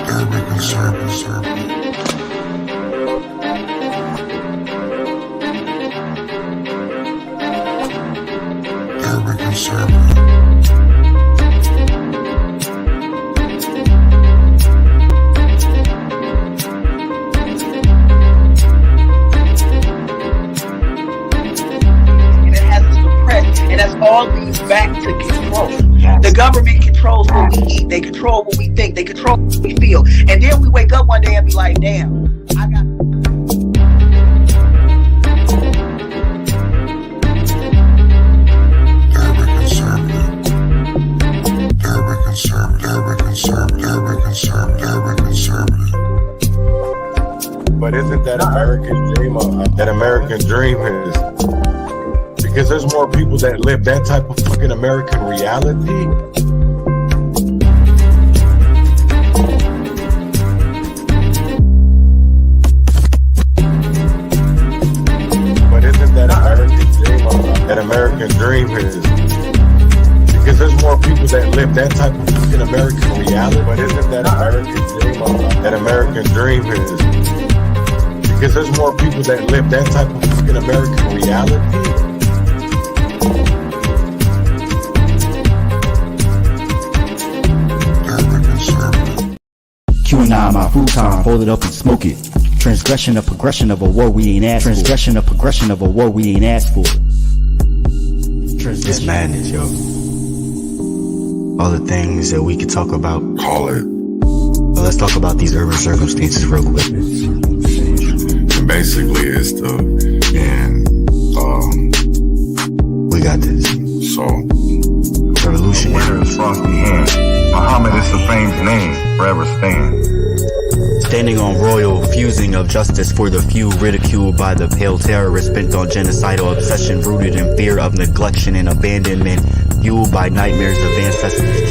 Urban conservative. Urban conservative. And that's all leads back to control. The government controls what we eat. They control what we think. They control what we feel. And then we wake up one day and be like, damn, I got... Urban conservative. Urban conservative. Urban conservative. Urban conservative. Urban conservative. But isn't that American dream? That American dream is... Because there's more people that live that type of fucking American reality. But isn't that American dream? That American dream is. Because there's more people that live that type of fucking American reality. But isn't that American dream? That American dream is. Because there's more people that live that type of fucking American reality. QAnon, my futon, fold it up and smoke it. Transgression of progression of a war we ain't asked for. Transgression of progression of a war we ain't asked for. It's madness, yo. All the things that we could talk about. Call it. But let's talk about these urban circumstances real quick. And basically, it's we got this. So, Revolution. Winner is frosty hand. Muhammad is the fame's name, forever stand. Standing on royal fusing of justice for the few, ridiculed by the pale terrorists, bent on genocidal obsession, rooted in fear of neglection and abandonment, fueled by nightmares of ancestors.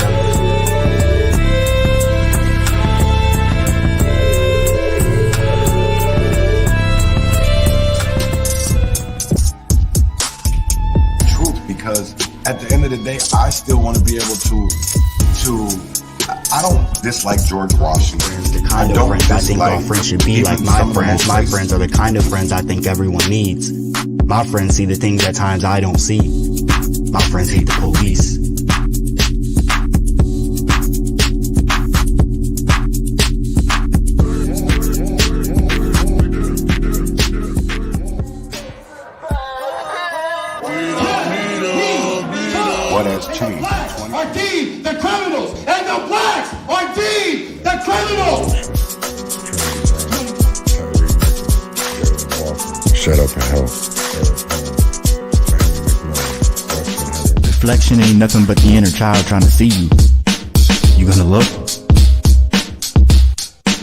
Because at the end of the day, I still want to be able to I don't dislike George Washington. The kind of friends I think all friends should be like my friends. My friends are the kind of friends I think everyone needs. My friends see the things at times I don't see. My friends hate the police. What has changed? Are deemed the criminals, and the blacks are deemed the criminals. shut up and help. Reflection ain't nothing but the inner child trying to see you. You gonna look?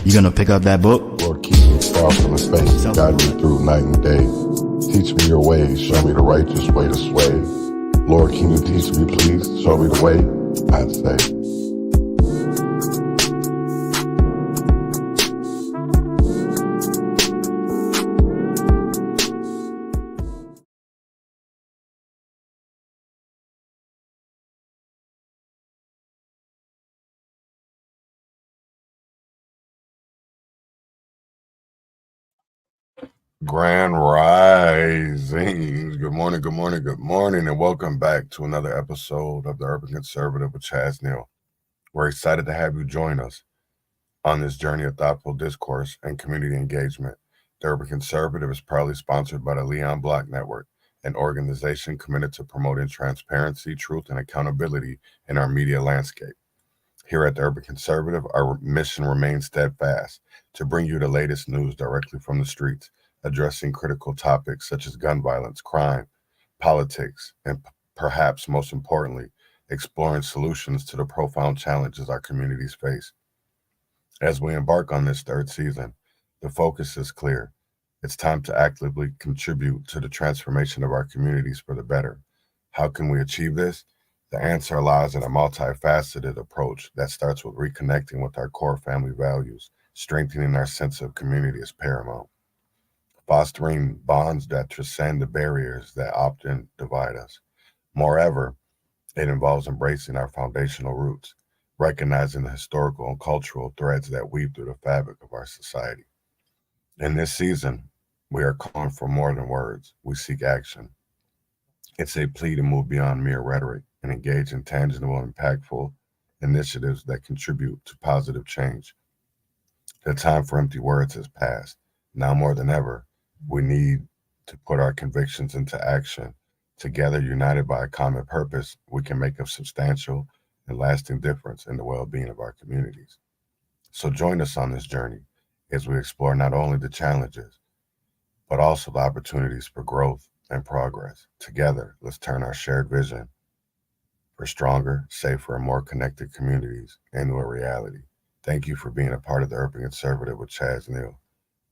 You gonna pick up that book? Lord, keep me far from the faith. Guide me through night and day. Teach me your ways. Show me the righteous way to sway. Lord, can you teach me, please? Show me the way, I'd say. Grand Risings. Good morning, good morning, good morning, and welcome back to another episode of the Urban Conservative with Chaz Neal. We're excited to have you join us on this journey of thoughtful discourse and community engagement. The Urban Conservative is proudly sponsored by the Leon Block Network, an organization committed to promoting transparency, truth, and accountability in our media landscape. Here at the Urban Conservative, our mission remains steadfast to bring you the latest news directly from the streets, addressing critical topics such as gun violence, crime, politics, and perhaps most importantly, exploring solutions to the profound challenges our communities face. As we embark on this third season, the focus is clear. It's time to actively contribute to the transformation of our communities for the better. How can we achieve this? The answer lies in a multifaceted approach that starts with reconnecting with our core family values. Strengthening our sense of community is paramount. Fostering bonds that transcend the barriers that often divide us. Moreover, It involves embracing our foundational roots, recognizing the historical and cultural threads that weave through the fabric of our society. In this season, we are calling for more than words. We seek action. It's a plea to move beyond mere rhetoric and engage in tangible and impactful initiatives that contribute to positive change. The time for empty words has passed. Now more than ever, we need to put our convictions into action. Together, united by a common purpose, we can make a substantial and lasting difference in the well-being of our communities. So join us on this journey as we explore not only the challenges, but also the opportunities for growth and progress. Together, let's turn our shared vision for stronger, safer, and more connected communities into a reality. Thank you for being a part of the Urban Conservative with Chaz Neal,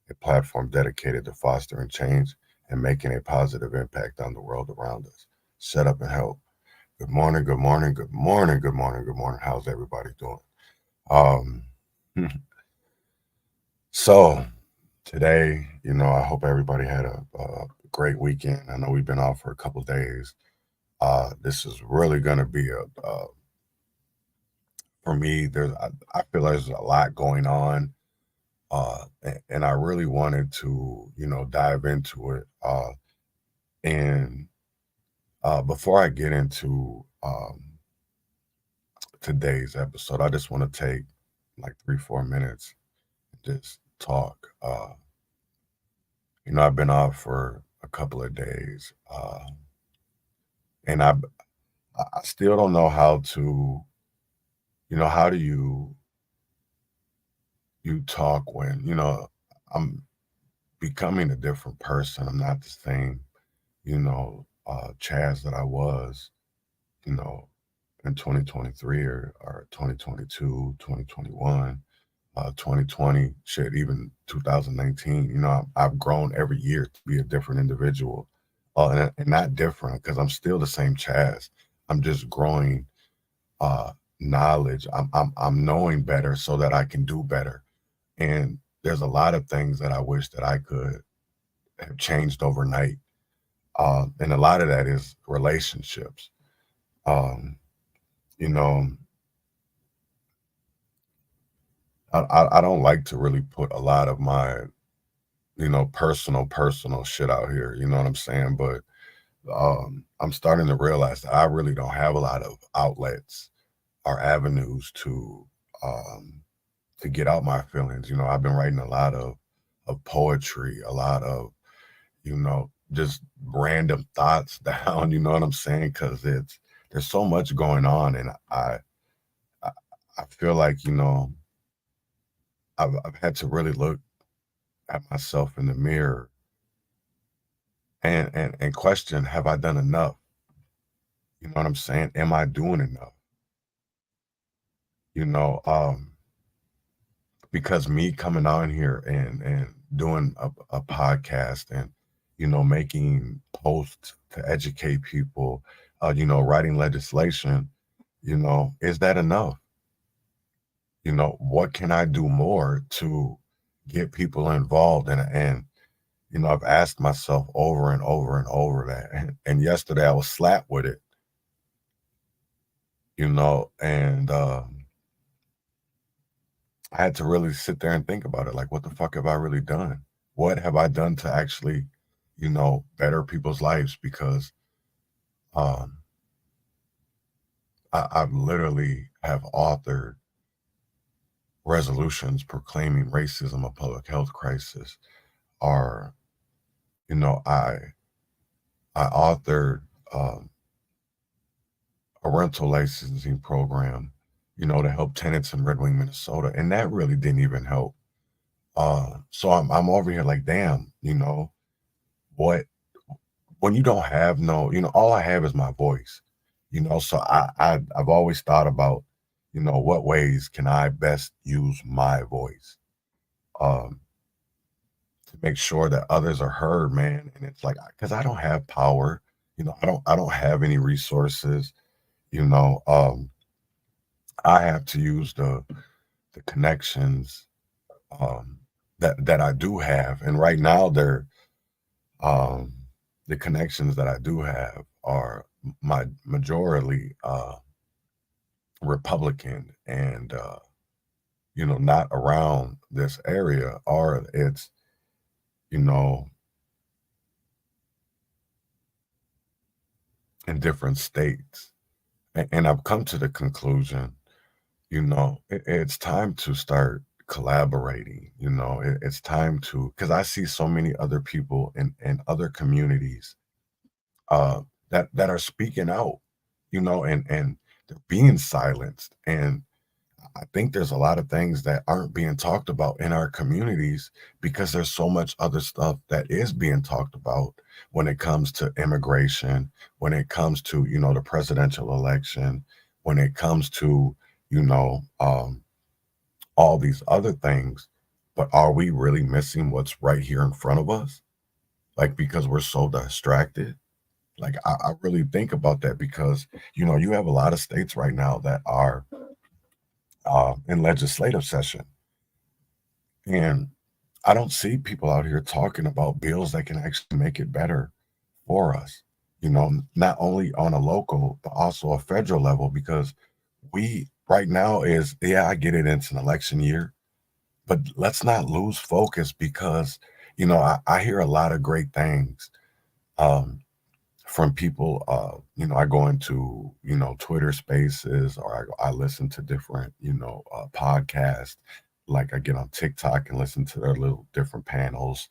a platform dedicated to fostering change and making a positive impact on the world around us. Set up and help. Good morning, good morning, good morning, good morning, good morning. How's everybody doing? So today, I hope everybody had a great weekend. I know we've been off for a couple of days. This is really going to be for me, I feel there's a lot going on. And I really wanted to, dive into it. And before I get into today's episode, I just want to take like 3-4 minutes and just talk. I've been off for a couple of days, and I still don't know how to, how do you talk when, I'm becoming a different person. I'm not the same, Chaz that I was, in 2023 or 2022, 2021, 2020, shit, even 2019. I've grown every year to be a different individual, and not different because I'm still the same Chaz. I'm just growing knowledge. I'm knowing better so that I can do better. And there's a lot of things that I wish that I could have changed overnight. And a lot of that is relationships. You know, I don't like to really put a lot of my, personal shit out here. You know what I'm saying? But I'm starting to realize that I really don't have a lot of outlets or avenues to get out my feelings. I've been writing a lot of poetry, a lot of, just random thoughts down. You know what I'm saying? Because there's so much going on, and I feel like I've had to really look at myself in the mirror and question, have I done enough? You know what I'm saying? Am I doing enough? Because me coming on here and doing a podcast and, making posts to educate people, writing legislation, is that enough? What can I do more to get people involved? And I've asked myself over and over and over that. And yesterday I was slapped with it, and I had to really sit there and think about it. Like, what the fuck have I really done? What have I done to actually, better people's lives? Because I've literally have authored resolutions proclaiming racism a public health crisis, or, I authored a rental licensing program, to help tenants in Red Wing, Minnesota, and that really didn't even help. So I'm over here like, damn, what, when you don't have all I have is my voice, so I've always thought about, what ways can I best use my voice to make sure that others are heard, man. And it's like, because I don't have power, I don't have any resources, I have to use the connections that I do have. And right now the connections that I do have are my majority Republican and not around this area, or it's you know in different states. And I've come to the conclusion, it's time to start collaborating. It's time to, because I see so many other people in other communities uh, that are speaking out, and they're being silenced. And I think there's a lot of things that aren't being talked about in our communities because there's so much other stuff that is being talked about when it comes to immigration, when it comes to, the presidential election, when it comes to, you know, um, all these other things. But are we really missing what's right here in front of us? Like, because we're so distracted? Like, I really think about that because, you have a lot of states right now that are in legislative session. And I don't see people out here talking about bills that can actually make it better for us, not only on a local, but also a federal level, because we right now is, yeah, I get it, it's an election year, but let's not lose focus because, I hear a lot of great things. Um, from people, I go into, Twitter spaces, or I listen to different, podcasts. Like I get on TikTok and listen to their little different panels,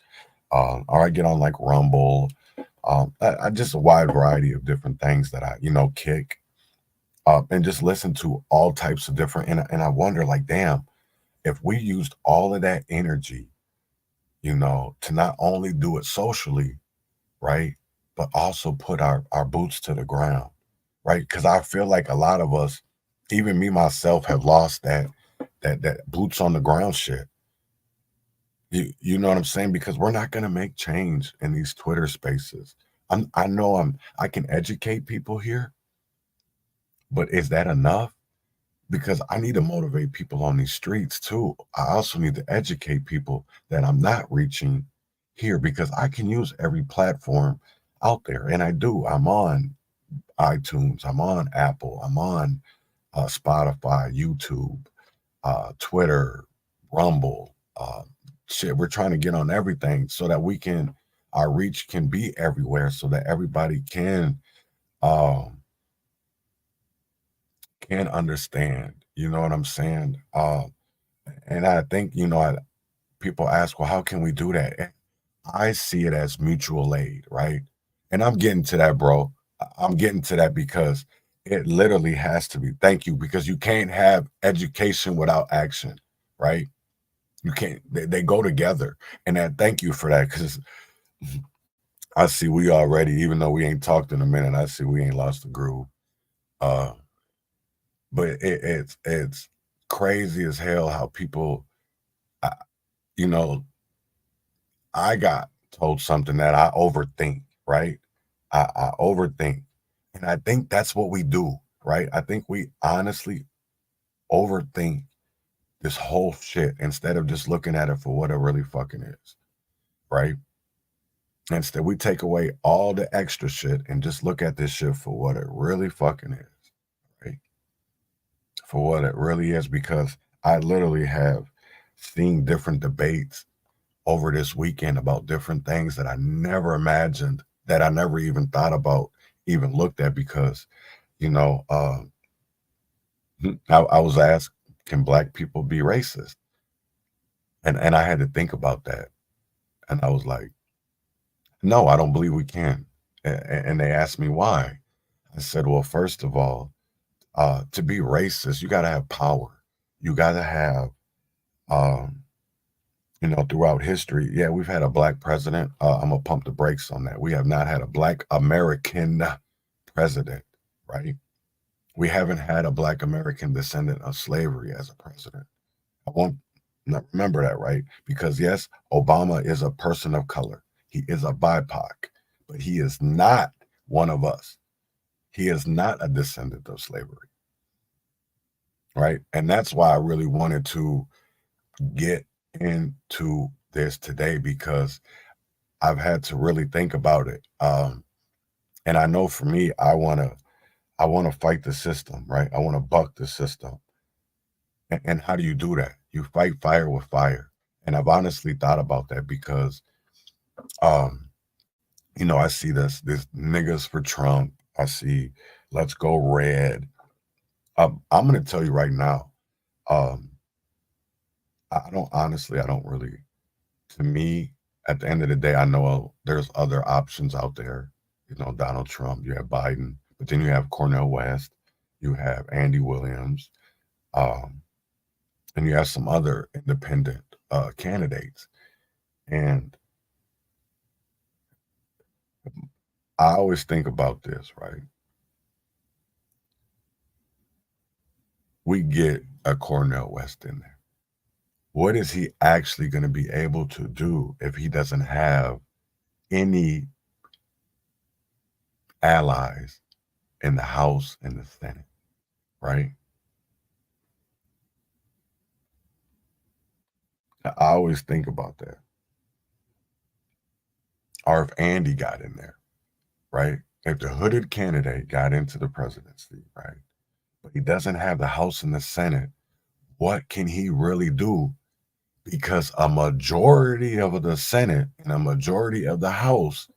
or I get on like Rumble. I just a wide variety of different things that I, kick and just listen to all types of different. And I wonder, like, damn, if we used all of that energy, to not only do it socially, right? But also put our boots to the ground, right? Because I feel like a lot of us, even me myself, have lost that boots on the ground shit. You know what I'm saying? Because we're not gonna make change in these Twitter spaces. I know I can educate people here, but is that enough? Because I need to motivate people on these streets too. I also need to educate people that I'm not reaching here because I can use every platform out there. And I do. I'm on iTunes, I'm on Apple, I'm on Spotify, YouTube, Twitter, Rumble. Shit, we're trying to get on everything so that our reach can be everywhere so that everybody um, can understand. You know what I'm saying? And I think, people ask, well, how can we do that? And I see it as mutual aid, right? And I'm getting to that, bro. I'm getting to that because it literally has to be. Thank you, because you can't have education without action, right? You can't. They go together. And thank you for that, because I see we already, even though we ain't talked in a minute, I see we ain't lost the groove. Uh, but it's crazy as hell how people, I, you know, I got told something that I overthink, right? I overthink. And I think that's what we do, right? I think we honestly overthink this whole shit instead of just looking at it for what it really fucking is, right? Instead, we take away all the extra shit and just look at this shit for what it really fucking is, right? For what it really is, because I literally have seen different debates over this weekend about different things that I never imagined, that I never even thought about, even looked at, because, you know, uh, I was asked, can black people be racist? And I had to think about that. And I was like, no, I don't believe we can. And they asked me why. I said, well, first of all, to be racist, you got to have power. You got to have, um, throughout history, yeah, we've had a black president. I'm gonna pump the brakes on that. We have not had a black American president, right? We haven't had a black American descendant of slavery as a president. I want not remember that, right? Because yes, Obama is a person of color. He is a BIPOC, but he is not one of us. He is not a descendant of slavery, right? And that's why I really wanted to get into this today, because I've had to really think about it. And I know for me, I want to fight the system, right? I want to buck the system. And how do you do that? You fight fire with fire. And I've honestly thought about that because, um, I see this niggas for Trump. I see let's go red. I'm going to tell you right now. Um, I don't really, to me, at the end of the day, I know there's other options out there. Donald Trump, you have Biden, but then you have Cornel West, you have Andy Williams, um, and you have some other independent candidates. And I always think about this, right? We get a Cornel West in there. What is he actually going to be able to do if he doesn't have any allies in the House and the Senate, right? I always think about that. Or if Andy got in there, right? If the hooded candidate got into the presidency, right? But he doesn't have the House and the Senate, what can he really do? Because a majority of the Senate and a majority of the House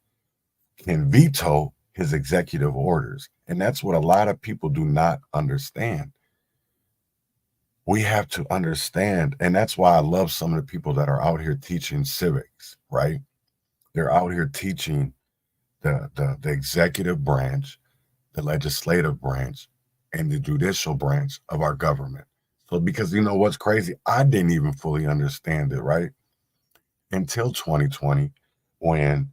can veto his executive orders. And that's what a lot of people do not understand. We have to understand, and that's why I love some of the people that are out here teaching civics, right? They're out here teaching the executive branch, the legislative branch, and the judicial branch of our government. So because what's crazy? I didn't even fully understand it, right? Until 2020, when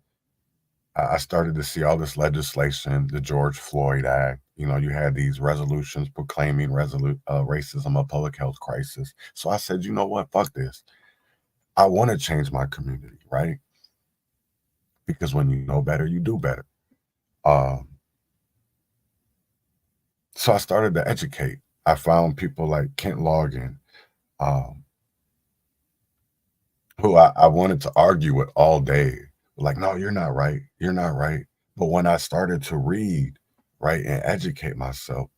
I started to see all this legislation, the George Floyd Act. You had these resolutions proclaiming racism a public health crisis. So I said, you know what? Fuck this. I want to change my community, right? Because when you know better, you do better. So I started to educate. I found people like Kent Logan, who I wanted to argue with all day. Like, no, you're not right. You're not right. But when I started to read, right, and educate myself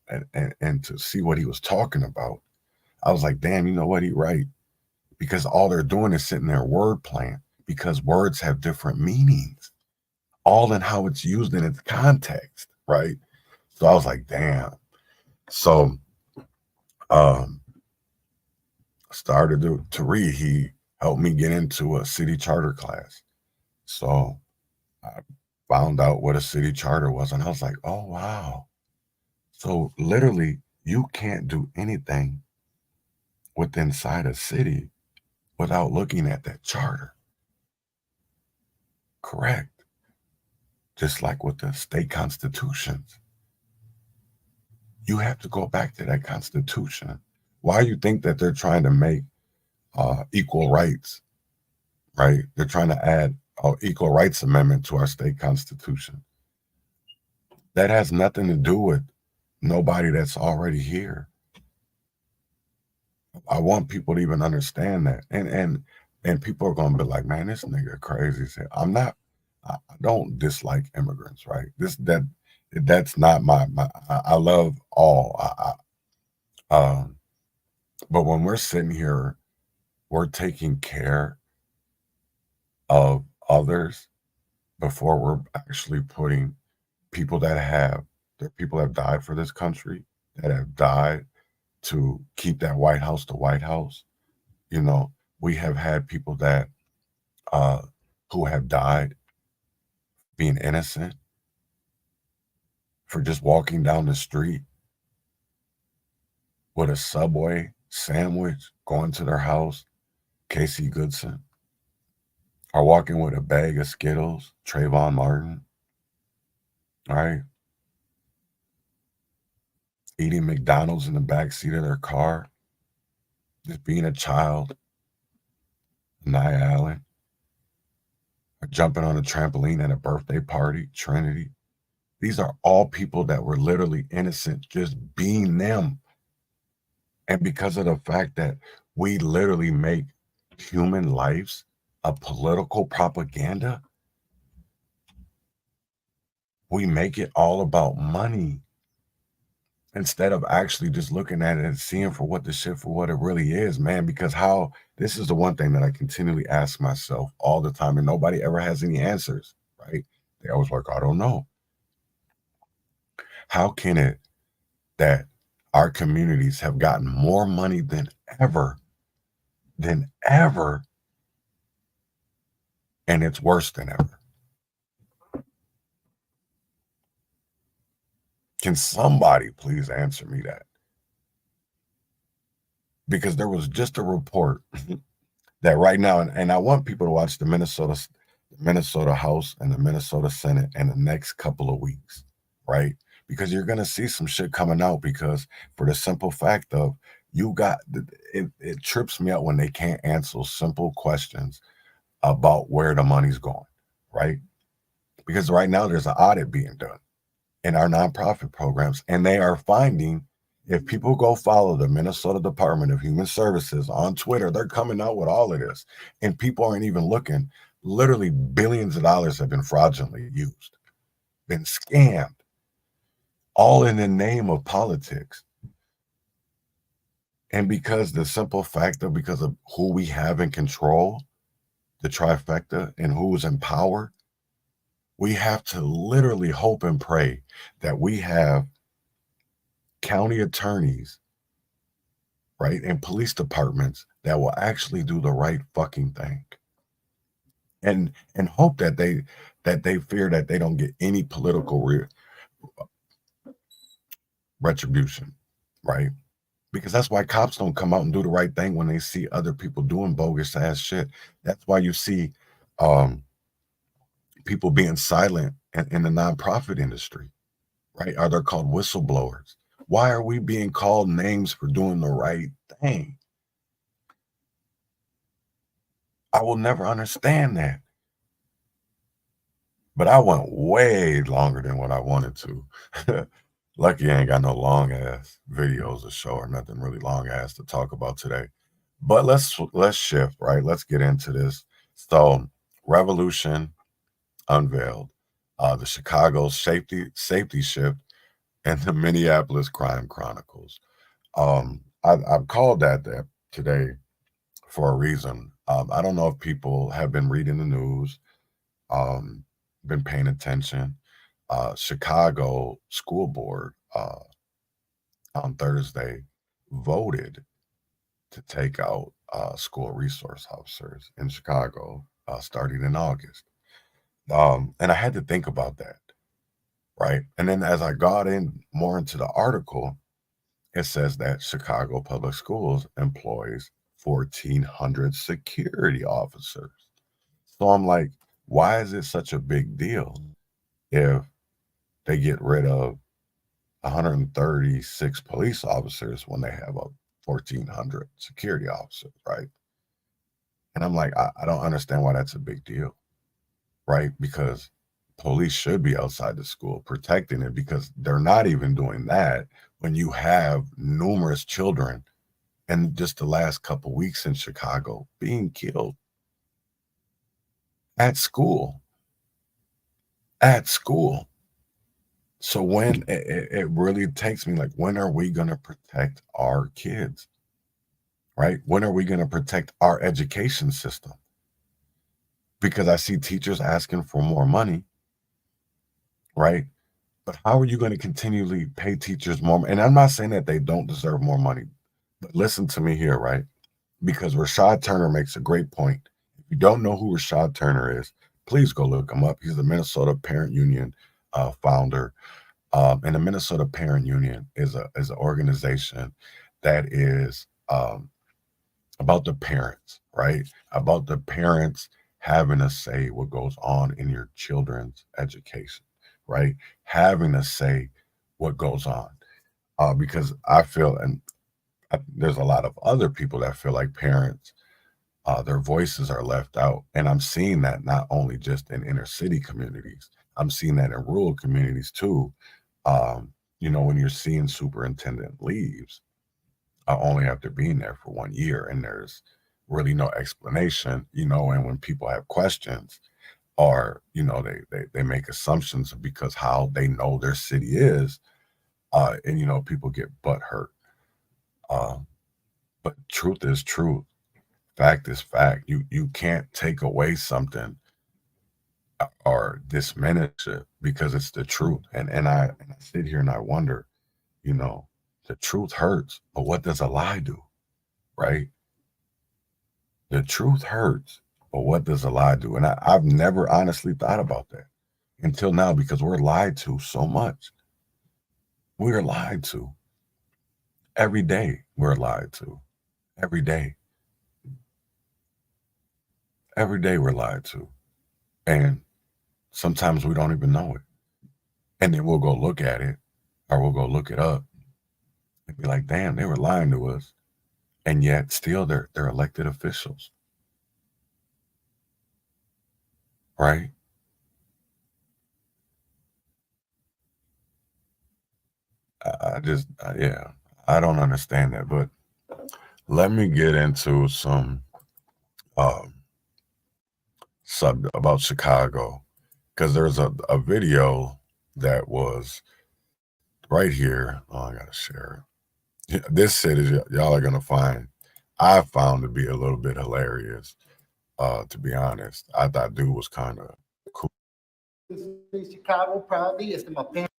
and to see what he was talking about, I was like, damn, you know what? He's right. Because all they're doing is sitting there word playing, because words have different meanings, all in how it's used in its context, right? So I was like, damn. So started to read. He helped me get into a city charter class. So I found out what a city charter was, and I was like, oh, wow. So literally, you can't do anything within inside a city without looking at that charter. Correct. Just like with the state constitutions. You have to go back to that constitution. Why you think that they're trying to make equal rights, right? They're trying to add an equal rights amendment to our state constitution. That has nothing to do with nobody that's already here. I want people to even understand that. And people are going to be like, man, this nigga crazy. I don't dislike immigrants, right? That's not I love all. But when we're sitting here, we're taking care of others before we're actually putting people that have died for this country, that have died to keep that White House the White House. We have had people that who have died being innocent for just walking down the street with a Subway sandwich, going to their house, Casey Goodson, or walking with a bag of Skittles, Trayvon Martin, right? Eating McDonald's in the backseat of their car, just being a child, Nye Allen, or jumping on a trampoline at a birthday party, Trinity. These are all people that were literally innocent, just being them. And because of the fact that we literally make human lives a political propaganda, We make it all about money instead of actually just looking at it and seeing for what it really is, man. Because this is the one thing that I continually ask myself all the time, and nobody ever has any answers, right? They always like, I don't know. How can it that our communities have gotten more money than ever, and it's worse than ever? Can somebody please answer me that? Because there was just a report that right now, and I want people to watch the Minnesota House and the Minnesota Senate in the next couple of weeks, right? Because you're going to see some shit coming out, because for the simple fact of it trips me out when they can't answer simple questions about where the money's going, right? Because right now there's an audit being done in our nonprofit programs, and they are finding, if people go follow the Minnesota Department of Human Services on Twitter, they're coming out with all of this, and people aren't even looking. Literally billions of dollars have been fraudulently used, been scammed, all in the name of politics. And because of who we have in control, the trifecta, and who's in power, we have to literally hope and pray that we have county attorneys, right, and police departments that will actually do the right fucking thing, and hope that they fear that they don't get any political retribution, right? Because that's why cops don't come out and do the right thing when they see other people doing bogus ass shit. That's why you see people being silent in the nonprofit industry, right? Are they called whistleblowers? Why are we being called names for doing the right thing? I will never understand that. But I went way longer than what I wanted to. Lucky I ain't got no long ass videos to show or nothing really long ass to talk about today. But let's shift, right? Let's get into this. So, Revolution, Unveiled, the Chicago safety shift, and the Minneapolis crime chronicles. I've called that today for a reason. I don't know if people have been reading the news, been paying attention. Chicago School Board on Thursday voted to take out school resource officers in Chicago starting in August. And I had to think about that, right? And then as I got more into the article, it says that Chicago Public Schools employs 1,400 security officers. So I'm like, why is it such a big deal if they get rid of 136 police officers when they have 1,400 security officers, right? And I'm like, I don't understand why that's a big deal, right? Because police should be outside the school protecting it, because they're not even doing that when you have numerous children in just the last couple weeks in Chicago being killed at school. So when it really takes me, like, when are we going to protect our kids, right? When are we going to protect our education system? Because I see teachers asking for more money, right? But how are you going to continually pay teachers more? And I'm not saying that they don't deserve more money, but listen to me here, right? Because Rashad Turner makes a great point. If you don't know who Rashad Turner is, please go look him up. He's the Minnesota Parent Union founder. And the Minnesota Parent Union is an organization that is about the parents, right? About the parents having a say what goes on in your children's education, right? Having a say what goes on. Because I feel, and there's a lot of other people that feel like parents, their voices are left out. And I'm seeing that not only just in inner city communities, I'm seeing that in rural communities too. When you're seeing superintendent leaves, only after being there for 1 year, and there's really no explanation, and when people have questions, or they make assumptions because how they know their city is, and people get butt hurt. But truth is truth, fact is fact. You can't take away something or diminish it because it's the truth. And I sit here and I wonder, the truth hurts, but what does a lie do? Right? The truth hurts, but what does a lie do? And I've never honestly thought about that until now, because we're lied to so much. We are lied to. Every day we're lied to. Every day. Every day we're lied to. And sometimes we don't even know it. And then we'll go look at it, or we'll go look it up and be like, damn, they were lying to us. And yet still they're elected officials. Right? I don't understand that. But let me get into some about Chicago, because there's a video that was right here. Oh, I gotta share it. This city, y'all are gonna find, I found to be a little bit hilarious. To be honest, I thought dude was kind of cool. Chicago proudly. It's my parents.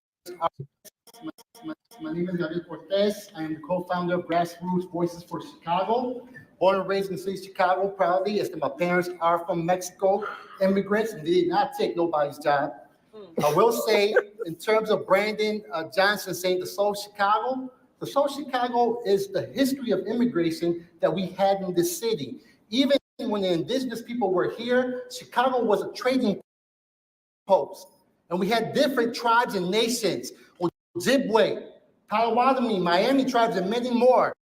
My name is Gabriel Cortez. I am the co-founder of Grassroots Voices for Chicago. Born and raised in the city of Chicago proudly. As my parents are from Mexico, immigrants, and they did not take nobody's job. I will say, in terms of Brandon Johnson saying the Soul Chicago is the history of immigration that we had in this city. Even when the indigenous people were here, Chicago was a trading post. And we had different tribes and nations, Ojibwe, Potawatomi, Miami tribes, and many more.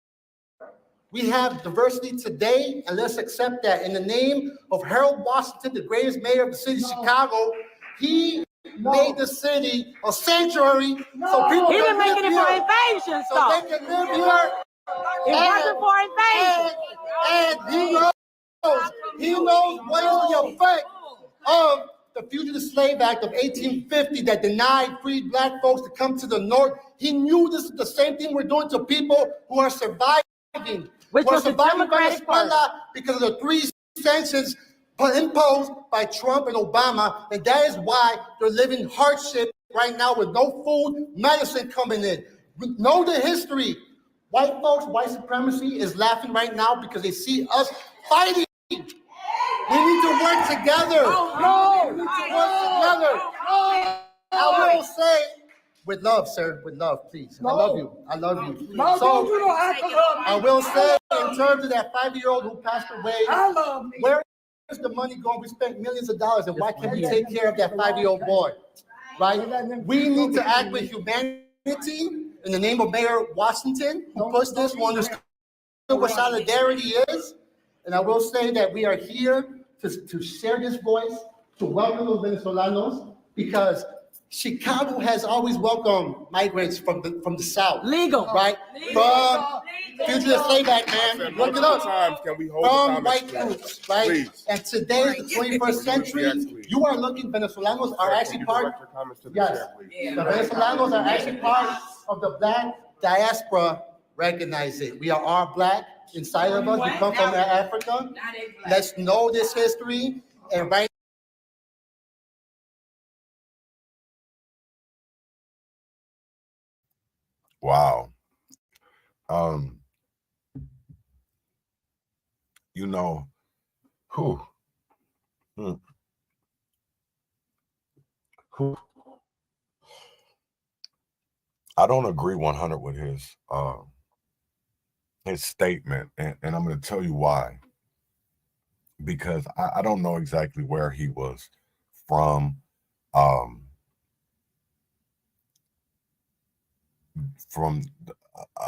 We have diversity today, and let's accept that. In the name of Harold Washington, the greatest mayor of the city of Chicago, he made the city a sanctuary so people he can didn't make it for invasion, so they can live here. It wasn't for invasion. And he knows what is the effect of the Fugitive Slave Act of 1850 that denied free black folks to come to the North. He knew this is the same thing we're doing to people who are surviving. Which was the Democratic Party. Because of the 3 sanctions imposed by Trump and Obama, and that is why they're living hardship right now with no food, medicine coming in. Know the history. White folks, white supremacy is laughing right now because they see us fighting. We need to work together. We need to work together. I will say, with love, sir, with love, please. I love you. I love you. So I will say, in terms of that 5-year-old who passed away, where is the money going? We spent millions of dollars, and why can't we take care of that 5-year-old boy? Right? We need to act with humanity in the name of Mayor Washington, who puts this one, understood what solidarity is. And I will say that we are here to share this voice, to welcome those Venezolanos, because Chicago has always welcomed migrants from the South. Legal. Right? From Fugitive Slave Act, man. Look it up. From white groups, right? Please. And today is the 21st century. You are looking, Venezolanos are actually part, yes, the Venezolanos are actually part of the black diaspora. Recognize it. We are all black inside of us. We come from Africa. Let's know this history. And right Wow. Who? I don't agree 100 with his statement, and I'm going to tell you why. Because I don't know exactly where he was from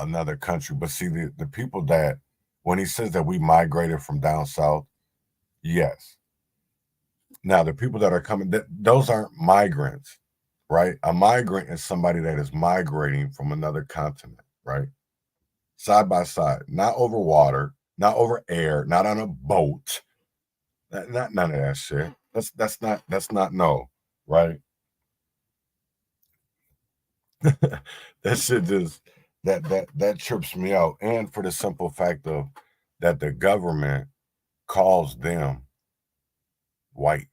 another country, but see, the people that, when he says that we migrated from down south, yes. Now the people that are coming, those aren't migrants, right? A migrant is somebody that is migrating from another continent, right? Side by side, not over water, not over air, not on a boat, not none of that shit. That's not no, right? That shit just that trips me out. And for the simple fact of that the government calls them white.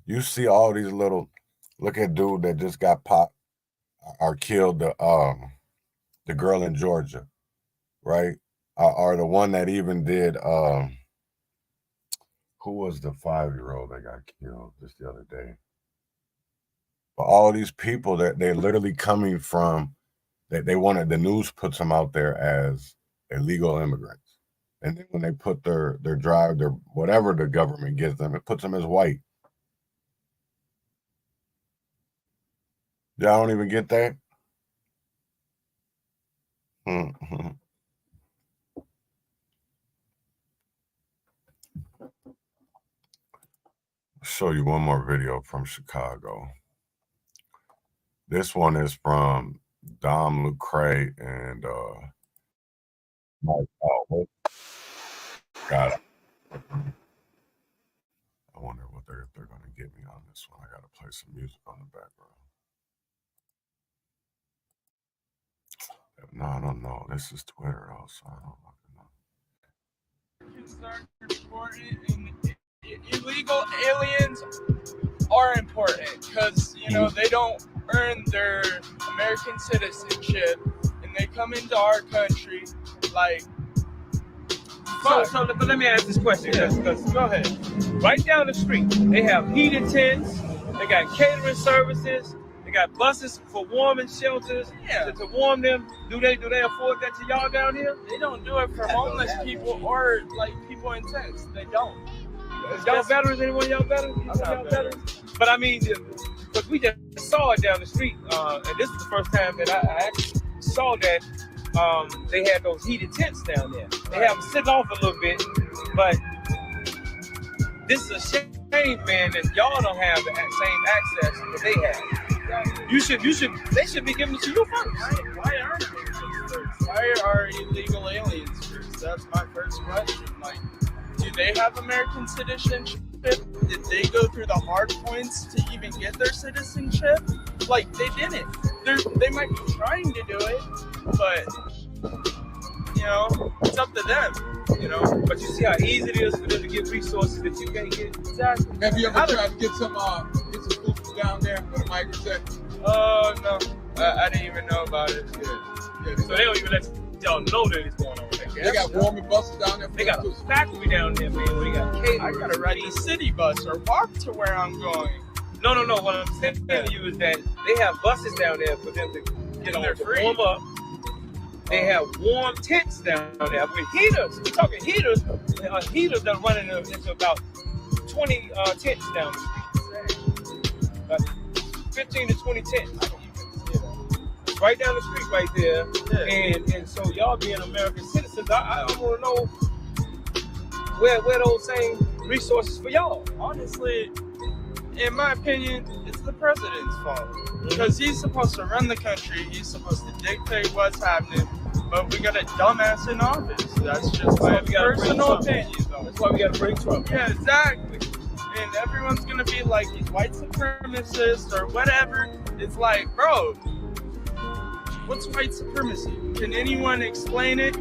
You see all these little, look at dude that just got popped or killed the girl in Georgia, right? Or the one that even did who was the 5-year-old that got killed just the other day? But all these people that they're literally coming from, that they wanted, the news puts them out there as illegal immigrants. And then when they put their whatever the government gives them, it puts them as white. Y'all don't even get that? Mm-hmm. Show you one more video from Chicago. This one is from Dom Lucre and Mike Albert. Got it. I wonder what they're going to get me on this one. I got to play some music on the background. No, I don't know. This is Twitter also. I don't fucking know. Illegal aliens are important because, you know, they don't earn their American citizenship and they come into our country like. But let me ask this question, because go ahead. Right down the street, they have heated tents, they got catering services, they got buses for warming shelters to warm them. Do they afford that to y'all down here? They don't do it for homeless people or like people in tents. They don't. Y'all veterans? Anyone of y'all veterans? But I mean, because we just saw it down the street, and this is the first time that I actually saw that they had those heated tents down there. They have them sitting off a little bit, but this is a shame, man, that y'all don't have the same access that they have. They should be giving it to you first. Why aren't they first? Why are illegal aliens first? That's my first question. Like, do they have American citizenship? Did they go through the hard points to even get their citizenship? Like, they didn't. They might be trying to do it, but, you know, it's up to them, you know. But you see how easy it is for them to get resources that you can't get. Exactly. Have you ever tried to get some food down there for the migrants? No. I didn't even know about it. Yeah. So they don't even let y'all know that it's going on. They got warming buses down there. They got a factory down there, man. Where they got catering. I gotta ride the city bus or walk to where I'm going. No. What I'm saying to you is that they have buses down there for them to get on to warm up. They have warm tents down there with heaters. We're talking heaters. Heaters that are running into about 20 tents down the street. About 15 to 20 tents. Right down the street right there. Yeah. And so y'all being American citizens, I want to know where those same resources for y'all. Honestly, in my opinion, it's the president's fault. Because he's supposed to run the country, he's supposed to dictate what's happening, but we got a dumbass in office. That's just my personal opinion, though. That's why we got to bring Trump. Yeah, exactly. And everyone's going to be like, he's white supremacist or whatever. It's like, bro, what's white supremacy? Can anyone explain it?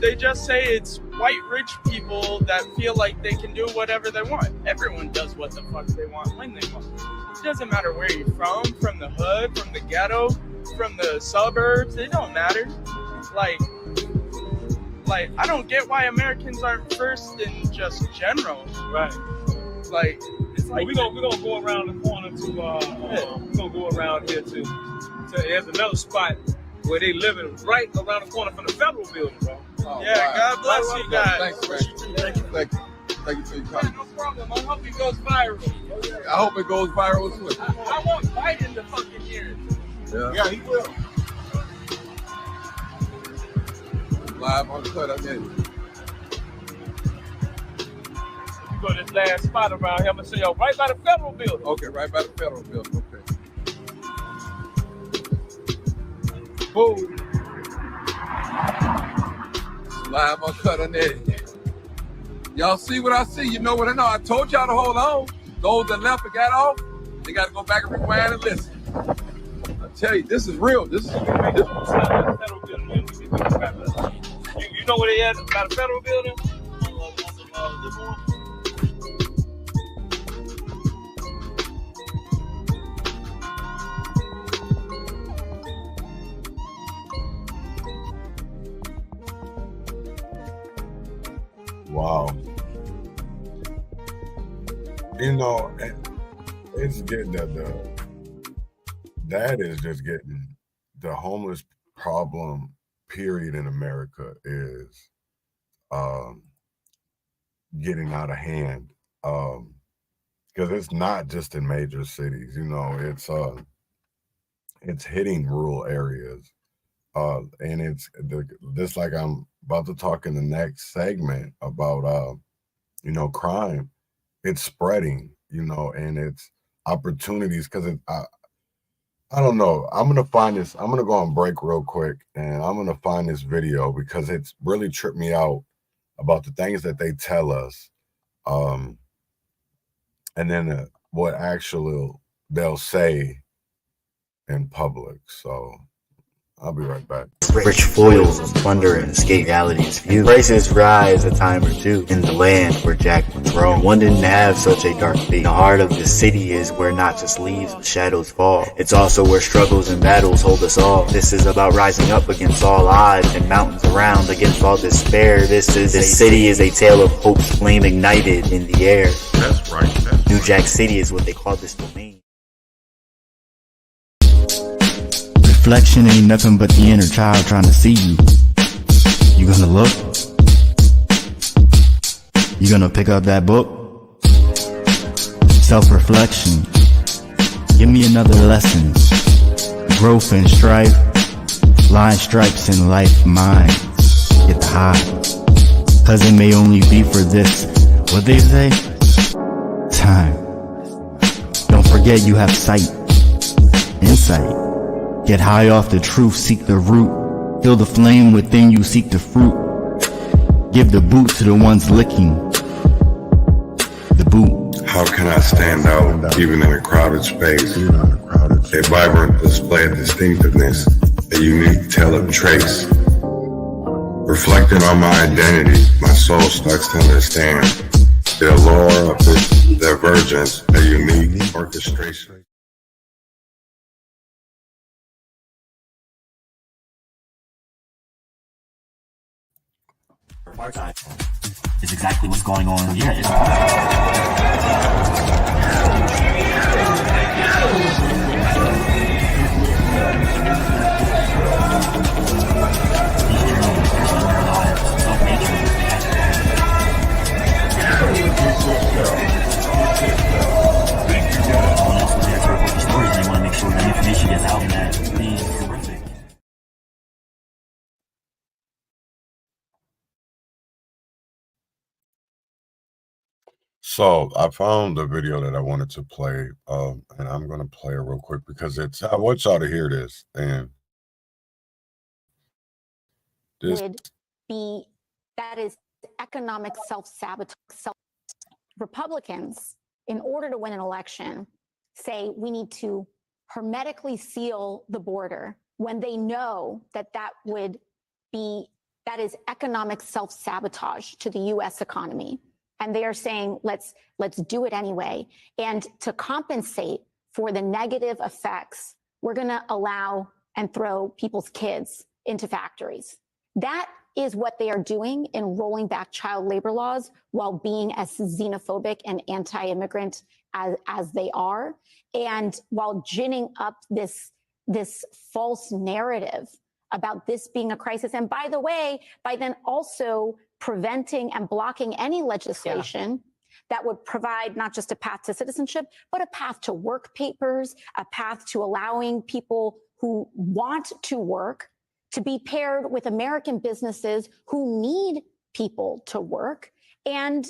They just say it's white rich people that feel like they can do whatever they want. Everyone does what the fuck they want when they want. It doesn't matter where you're from the hood, from the ghetto, from the suburbs. It don't matter. Like I don't get why Americans aren't first in just general. Right. Like it's like we're gonna go around the corner to we're gonna go around here to there's another spot where they living right around the corner from the federal building, bro. Oh, yeah, wow. God bless you guys. Thanks, man. Thank you for your comment. No problem. I hope it goes viral. I hope it goes viral too. I want Biden to fucking hear it. Yeah, he will. Live on the cut, I mean. You go to this last spot around here, I'm gonna say, yo, right by the federal building. Okay, right by the federal building. Okay. Boom. Live uncut unedited. Y'all see what I see? You know what I know? I told y'all to hold on. Those that left and got off, they got to go back and rewind and listen. I tell you, this is real. This is You know where they at by the federal building? Wow. You know, it's getting that is just getting the homeless problem period in America is getting out of hand. Because it's not just in major cities, you know, it's hitting rural areas. And it's this, like I'm about to talk in the next segment about you know, crime. It's spreading, you know, and it's opportunities because I don't know. I'm gonna find this. I'm gonna go on break real quick, and I'm gonna find this video because it's really tripped me out about the things that they tell us, and then what actually they'll say in public. So I'll be right back. Rich foils of plunder and escape reality's view. Prices rise a time or two in the land where Jack was grown. One didn't have such a dark fate. The heart of the city is where not just leaves but shadows fall. It's also where struggles and battles hold us all. This is about rising up against all odds and mountains around against all despair. This city is a tale of hope's flame ignited in the air. That's right. New Jack City is what they call this domain. Reflection ain't nothing but the inner child trying to see you. You gonna look? You gonna pick up that book? Self-reflection. Give me another lesson. Growth and strife. Line stripes in life mine. Get the high. Cause it may only be for this. What they say? Time. Don't forget you have sight. Insight. Get high off the truth, seek the root. Feel the flame within you, seek the fruit. Give the boot to the ones licking the boot. How can I stand out even in a crowded space? A vibrant display of distinctiveness, a unique tale of trace. Reflecting on my identity, my soul starts to understand the allure of this divergence, a unique orchestration. Apartheid is exactly what's going on here. They want to make sure that information gets out and that these horrific. So I found the video that I wanted to play, and I'm going to play it real quick because I want y'all to hear this. And this would be, that is economic self-sabotage. Republicans, in order to win an election, say we need to hermetically seal the border when they know that that is economic self-sabotage to the U.S. economy. And they are saying, let's do it anyway. And to compensate for the negative effects, we're going to allow and throw people's kids into factories. That is what they are doing in rolling back child labor laws while being as xenophobic and anti-immigrant as they are. And while ginning up this false narrative about this being a crisis. And by the way, by then also preventing and blocking any legislation that would provide not just a path to citizenship, but a path to work papers, a path to allowing people who want to work to be paired with American businesses who need people to work. And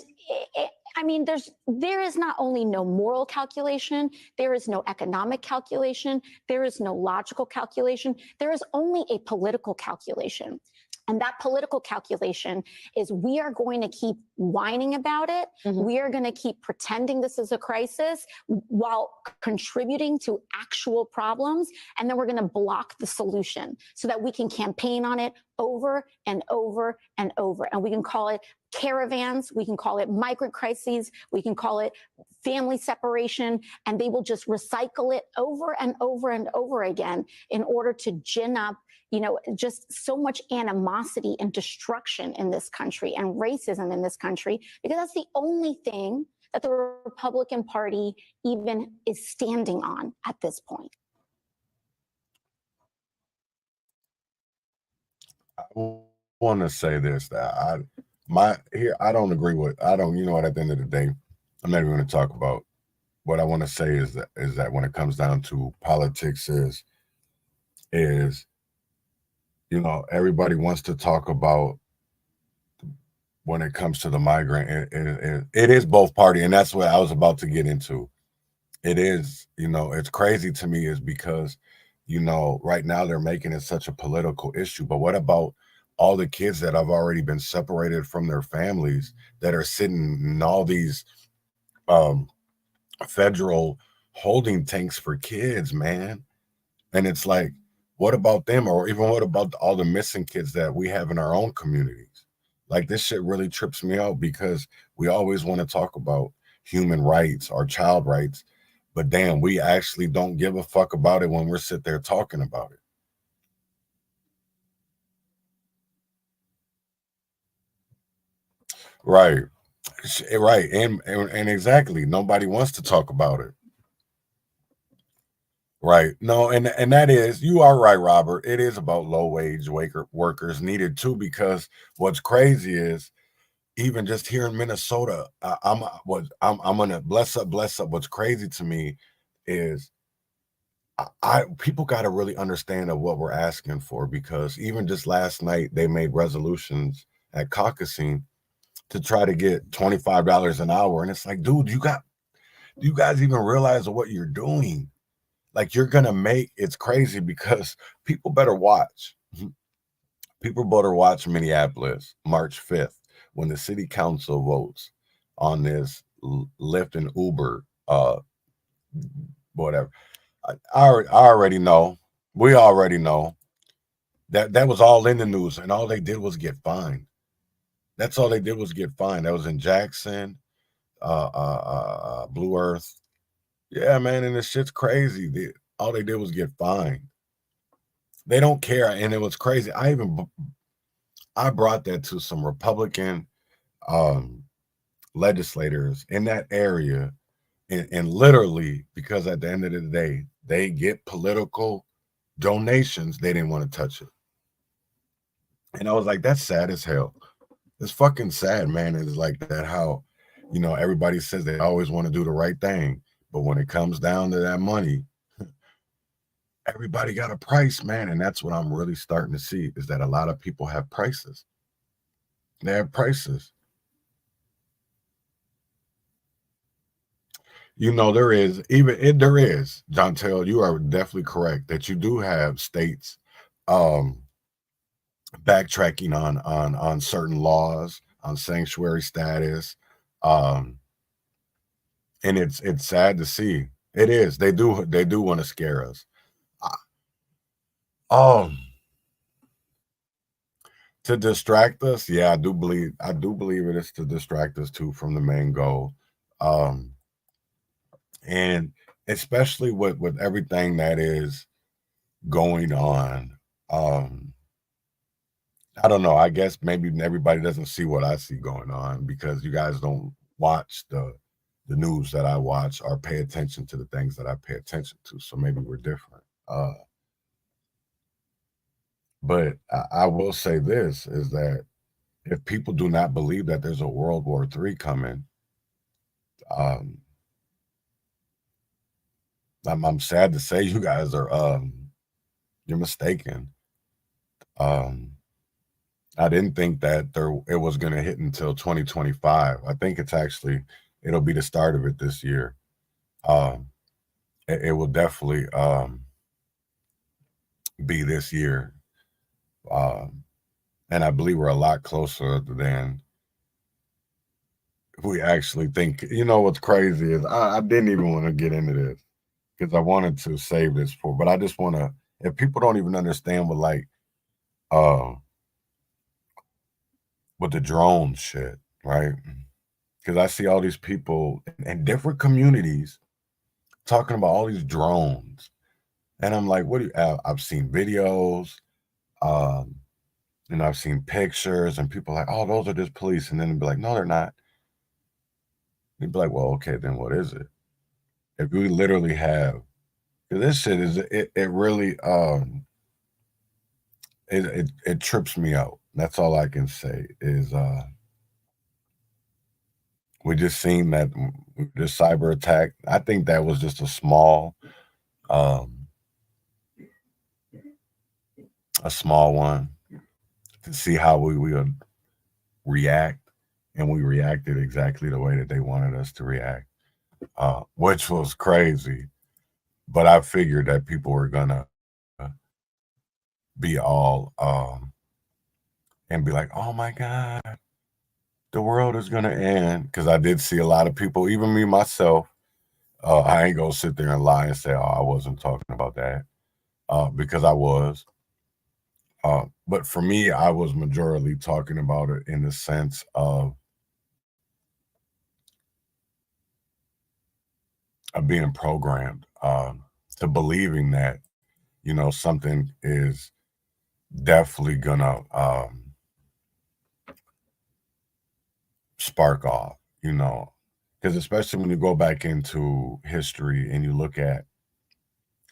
I mean, there is not only no moral calculation, there is no economic calculation, there is no logical calculation, there is only a political calculation. And that political calculation is we are going to keep whining about it. We are going to keep pretending this is a crisis while contributing to actual problems. And then we're going to block the solution so that we can campaign on it over and over and over. And we can call it caravans. We can call it migrant crises. We can call it family separation. And they will just recycle it over and over and over again in order to gin up, you know, just so much animosity and destruction in this country and racism in this country, because that's the only thing that the Republican Party even is standing on at this point. I want to say this, that I don't agree with, you know what, at the end of the day, I'm not even going to talk about. What I want to say is that when it comes down to politics is, you know, everybody wants to talk about when it comes to the migrant, it is both party. And that's what I was about to get into. It is, you know, it's crazy to me is because, you know, right now they're making it such a political issue. But what about all the kids that have already been separated from their families that are sitting in all these federal holding tanks for kids, man? And it's like, what about them? Or even what about all the missing kids that we have in our own communities? Like, this shit really trips me out because we always want to talk about human rights or child rights, but damn, we actually don't give a fuck about it when we're sitting there talking about it. Right. Right. And exactly. Nobody wants to talk about it. Right. No, and that is, you are right, Robert. It is about low wage workers needed too, because what's crazy is even just here in Minnesota, I'm gonna bless up. What's crazy to me is people got to really understand of what we're asking for, because even just last night they made resolutions at caucusing to try to get $25 an hour, and it's like, dude, do you guys even realize what you're doing? Like, you're gonna make, it's crazy because people better watch. People better watch Minneapolis, March 5th, when the city council votes on this Lyft and Uber, whatever. I already know. We already know that was all in the news, and all they did was get fined. That's all they did was get fined. That was in Jackson, Blue Earth. Yeah, man, and this shit's crazy. All they did was get fined. They don't care, and it was crazy. I brought that to some Republican legislators in that area, and literally, because at the end of the day, they get political donations, they didn't want to touch it. And I was like, that's sad as hell. It's fucking sad, man. It's like that, how, you know, everybody says they always want to do the right thing, but when it comes down to that money, everybody got a price, man. And that's what I'm really starting to see, is that a lot of people have prices. They have prices. You know, there is, Jontel, you are definitely correct that you do have states backtracking on certain laws, on sanctuary status. And it's sad to see. It is. They do want to scare us. To distract us, yeah, I do believe it is to distract us too from the main goal. And especially with everything that is going on. I don't know. I guess maybe everybody doesn't see what I see going on because you guys don't watch the news that I watch or pay attention to the things that I pay attention to. So maybe we're different. But I will say this, is that if people do not believe that there's a World War III coming, I'm sad to say you guys are you're mistaken. I didn't think that it was going to hit until 2025. I think it'll be the start of it this year. It will definitely be this year. And And I believe we're a lot closer than we actually think. You know what's crazy is I didn't even want to get into this because I wanted to save this for, but I just want to, if people don't even understand what like, with the drone shit, right? Because I see all these people in different communities talking about all these drones. And I'm like, what do you, I've seen videos, I've seen pictures, and people are like, oh, those are just police. And then they'd be like, no, they're not. They'd be like, well, okay, then what is it? If we literally have, because this shit is, it really, it trips me out. That's all I can say is, we just seen that this cyber attack. I think that was just a small one to see how we would react, and we reacted exactly the way that they wanted us to react, which was crazy. But I figured that people were gonna be all and be like, "Oh my God, the world is gonna end." Because I did see a lot of people, even me myself. I ain't gonna sit there and lie and say, "Oh, I wasn't talking about that," because I was. But for me, I was majorly talking about it in the sense of being programmed to believing that, something is definitely gonna spark off, because especially when you go back into history and you look at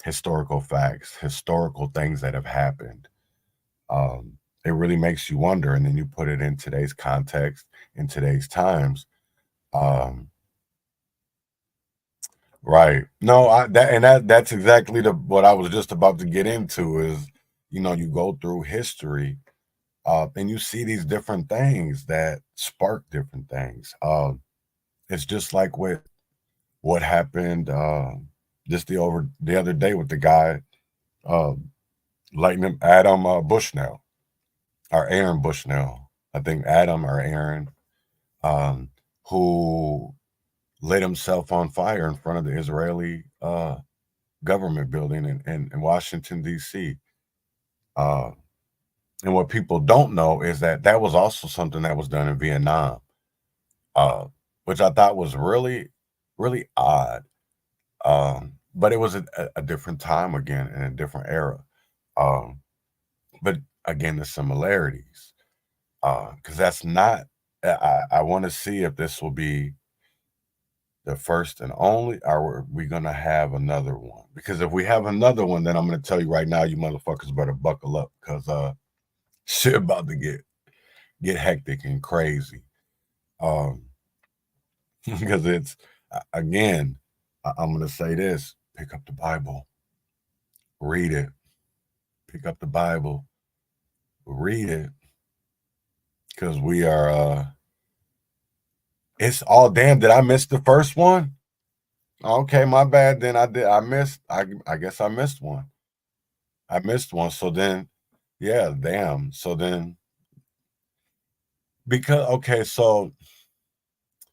historical facts, historical things that have happened, it really makes you wonder. And then you put it in today's context, in today's times. Right. No, that's exactly what I was just about to get into is, you go through history, and you see these different things that spark different things. It's just like with what happened just the other day with the guy, lighting him, Adam Bushnell, or Aaron Bushnell. I think Adam or Aaron, who lit himself on fire in front of the Israeli government building in Washington, D.C. And what people don't know is that was also something that was done in Vietnam, which I thought was really, really odd. But it was a different time again in a different era. But again, the similarities, because that's not, I want to see if this will be the first and only, or are we going to have another one? Because if we have another one, then I'm going to tell you right now, you motherfuckers better buckle up, because shit about to get hectic and crazy. Because it's, again, I'm going to say this: pick up the Bible, read it. Pick up the Bible, read it, because we are. It's all damn. Did I miss the first one? Okay, my bad. Then I did. I missed. I guess I missed one. I missed one. So then, yeah, damn. So then, because okay, so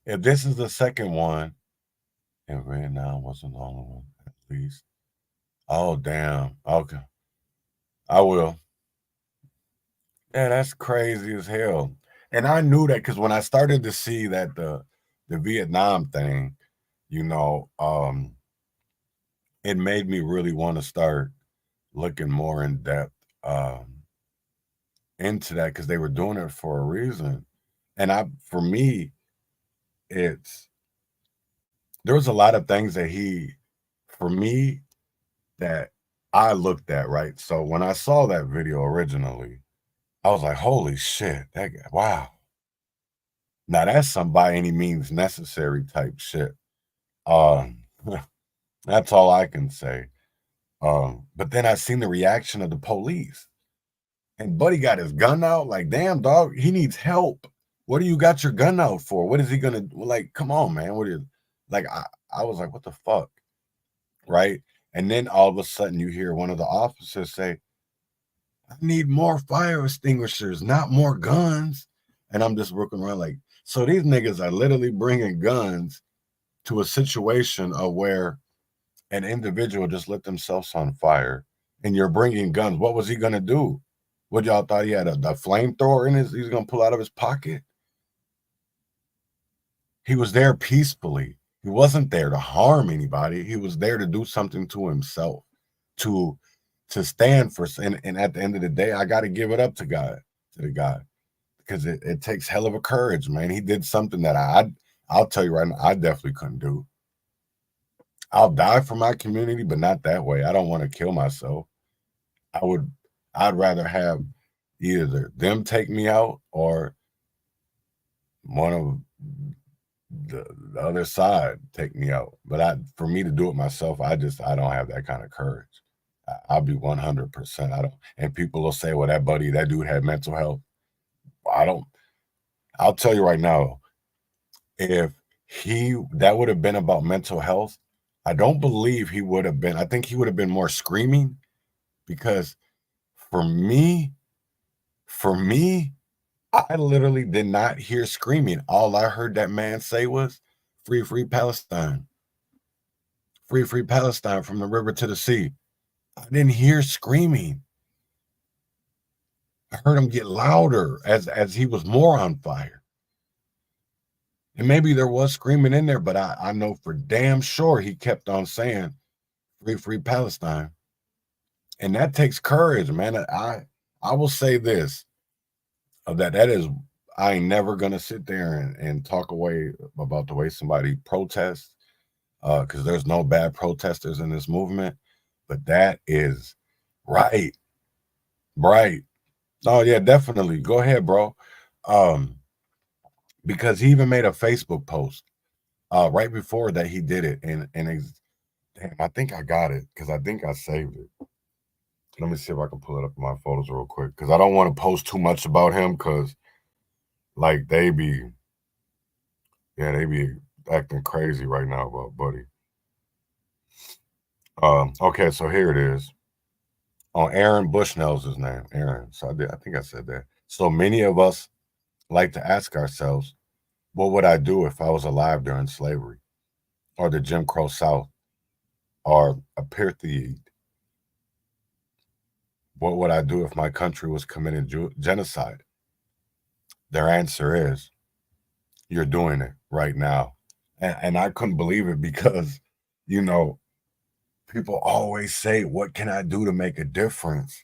if this is the second one, and Vietnam wasn't the only one, at least. Oh damn. Okay, I will. Yeah, that's crazy as hell. And I knew that because when I started to see that the Vietnam thing, it made me really want to start looking more in depth into that, because they were doing it for a reason. And for me, there was a lot of things for me, that I looked at, right? So when I saw that video originally, I was like, holy shit, that guy, wow. Now that's some by any means necessary type shit. Um, that's all I can say. But then I seen the reaction of the police, and Buddy got his gun out. Like, damn, dog, he needs help. What do you got your gun out for? What is he gonna like? Come on, man. What is like? I was like, what the fuck, right? And then all of a sudden, you hear one of the officers say, I need more fire extinguishers, not more guns. And I'm just looking around like, so these niggas are literally bringing guns to a situation of where an individual just lit themselves on fire and you're bringing guns. What was he going to do? What y'all thought he had a flamethrower in his, he's going to pull out of his pocket? He was there peacefully. He wasn't there to harm anybody. He was there to do something to himself, to stand for. And at the end of the day, I got to give it up to God, to the God, because it takes hell of a courage, man. He did something that I'll tell you right now, I definitely couldn't do. I'll die for my community, but not that way. I don't want to kill myself. I'd rather have either them take me out or one of the other side take me out. But for me to do it myself, I don't have that kind of courage. I'll be 100%. I don't. And people will say, well, that dude had mental health. I'll tell you right now, if that would have been about mental health, I don't believe he would have been. I think he would have been more screaming, because for me, I literally did not hear screaming. All I heard that man say was, free, free Palestine. Free, free Palestine from the river to the sea. I didn't hear screaming. I heard him get louder as he was more on fire. And maybe there was screaming in there, but I know for damn sure he kept on saying, free, free Palestine. And that takes courage, man. I will say this, that is, I ain't never going to sit there and talk away about the way somebody protests, because there's no bad protesters in this movement, but that is right. Oh yeah, definitely. Go ahead, bro. Because he even made a Facebook post right before that he did it, and damn, I think I got it because I think I saved it. Let me see if I can pull it up in my photos real quick, because I don't want to post too much about him, because like they be acting crazy right now about Buddy. Okay, so here it is. Aaron Bushnell's his name, Aaron. So I think I said that. So many of us like to ask ourselves, what would I do if I was alive during slavery, or the Jim Crow South, or apartheid? What would I do if my country was committing genocide? Their answer is, you're doing it right now. And I couldn't believe it, because, people always say, what can I do to make a difference?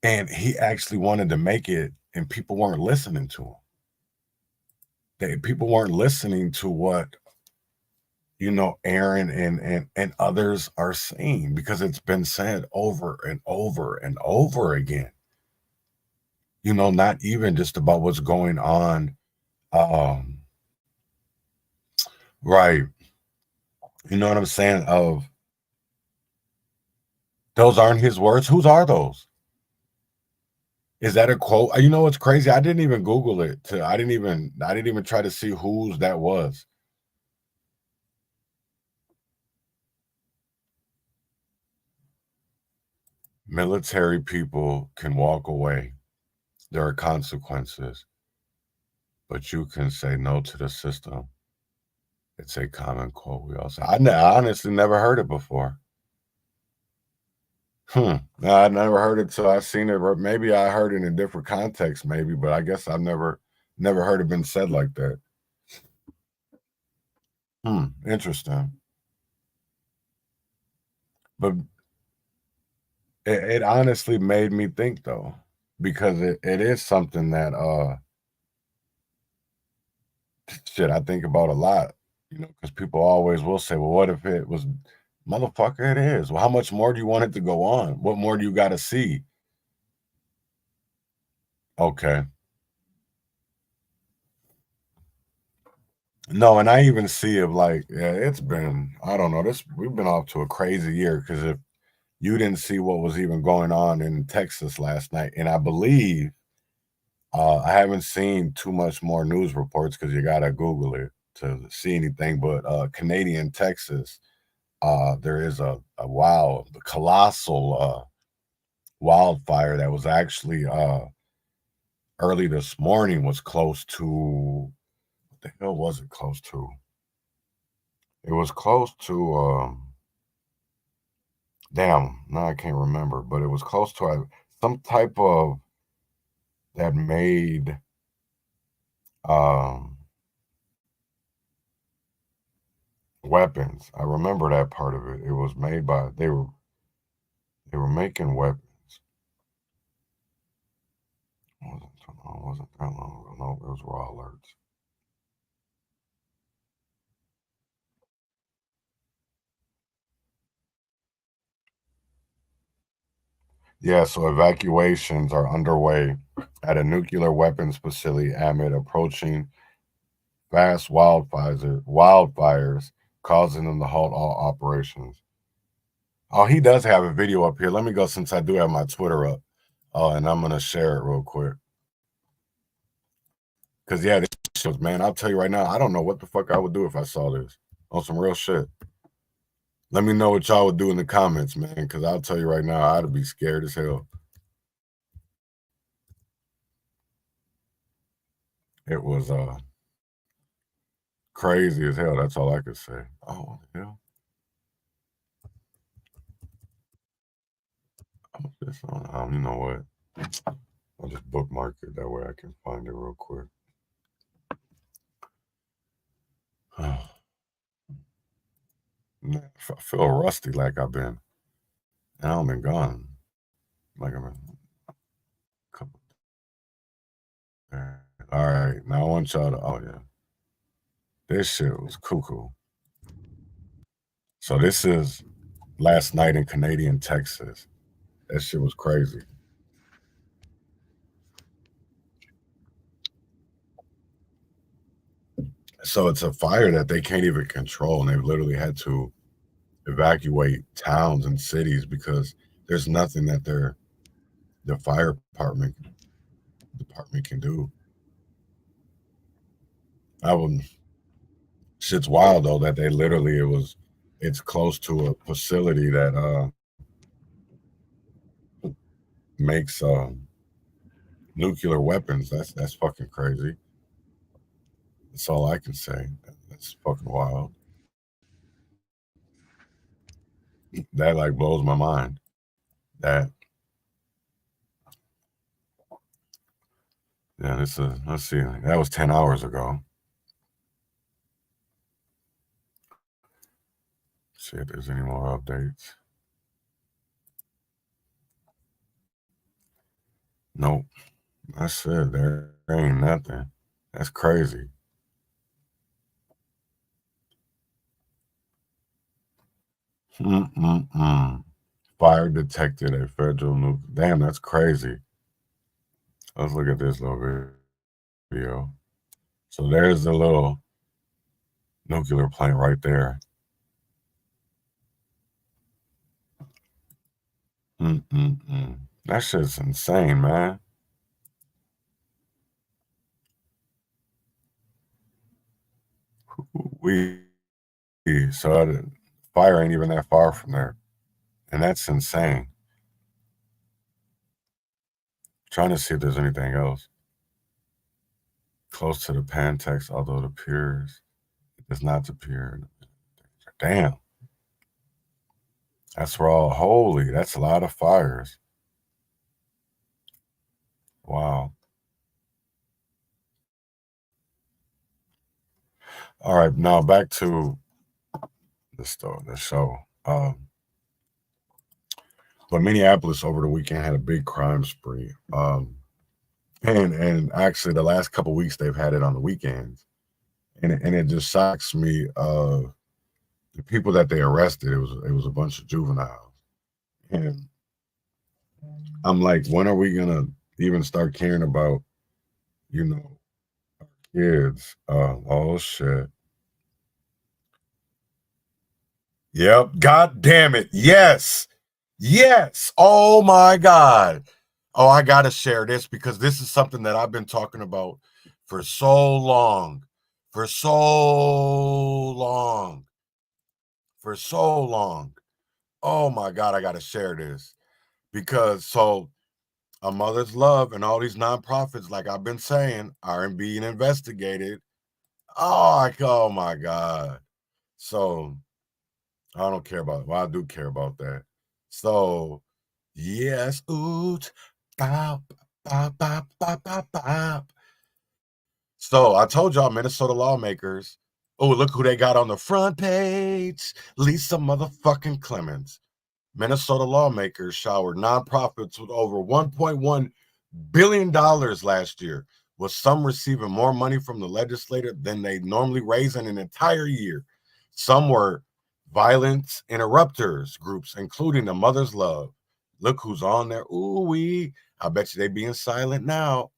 And he actually wanted to make it, and people weren't listening to him. People weren't listening to what, Aaron and others are saying, because it's been said over and over and over again. Not even just about what's going on. Right. You know what I'm saying? Those aren't his words. Whose are those? Is that a quote? You know what's crazy? I didn't even Google it. I didn't even try to see whose that was. Military people can walk away. There are consequences. But you can say no to the system. It's a common quote we all say. I honestly never heard it before. I never heard it till I seen it. Or maybe I heard it in a different context, maybe, but I guess I've never heard it been said like that. Interesting. But it honestly made me think, though, because it is something that shit I think about a lot, because people always will say, well, what if it was, motherfucker, it is. Well, how much more do you want it to go on? What more do you got to see? Okay. No, and I even see it like, yeah, it's been, I don't know, we've been off to a crazy year, because if you didn't see what was even going on in Texas last night, and I believe, I haven't seen too much more news reports, because you got to Google it to see anything, but Canadian Texas, there is a colossal wildfire that was actually early this morning, was close to, what the hell was it close to? It was close to damn, no, I can't remember, but it was close to some type of that made weapons. I remember that part of it. It was made by, they were making weapons. It wasn't that long ago. No, it was raw alerts. Yeah, so evacuations are underway at a nuclear weapons facility amid approaching fast wildfires, causing them to halt all operations. Oh, he does have a video up here. Let me go, since I do have my Twitter up. And I'm going to share it real quick. Because, yeah, this shows, man, I'll tell you right now, I don't know what the fuck I would do if I saw this on some real shit. Let me know what y'all would do in the comments, man, because I'll tell you right now, I'd be scared as hell. It was crazy as hell. That's all I could say. Oh, what the hell? You know what? I'll just bookmark it. That way I can find it real quick. Man, I feel rusty like I've been. And I've been gone. Like I've been a couple. All right. Now I want y'all to, oh yeah. This shit was cuckoo. So this is last night in Canadian Texas. That shit was crazy. So it's a fire that they can't even control, and they've literally had to evacuate towns and cities because there's nothing that the fire department can do. Shit's wild though that they literally, it's close to a facility that makes nuclear weapons. That's fucking crazy. That's all I can say. That's fucking wild. That like blows my mind. Yeah, let's see. That was 10 hours ago. See if there's any more updates. Nope. That's it. There ain't nothing. That's crazy. Fire detected at federal nuke. Damn, that's crazy. Let's look at this little video. So there's the little nuclear plant right there. That shit's insane, man. So the fire ain't even that far from there. And that's insane. Trying to see if there's anything else close to the Pantex, although it appears it does not appear. Damn. That's raw. Holy, that's a lot of fires. Wow. All right, now back to the show. But Minneapolis over the weekend had a big crime spree. And actually the last couple of weeks they've had it on the weekends. And it just shocks me the people that they arrested. It was a bunch of juveniles. And I'm like, when are we gonna even start caring about, kids? Oh shit. Yep. God damn it. Yes. Yes. Oh my God. Oh, I gotta share this because this is something that I've been talking about for so long. For so long. for so long. Oh my God, I got to share this because A Mother's Love and all these nonprofits, like I've been saying, are being investigated. Oh my God. So I don't care about it. Well, I do care about that. So yes, oot, bop, bop, bop, bop, bop, bop. So I told y'all, Minnesota lawmakers. Oh, look who they got on the front page. Lisa motherfucking Clemens. Minnesota lawmakers showered nonprofits with over $1.1 billion last year, with some receiving more money from the legislature than they normally raise in an entire year. Some were violence interrupters groups, including the Mother's Love. Look who's on there. Ooh-wee. I bet you they being silent now.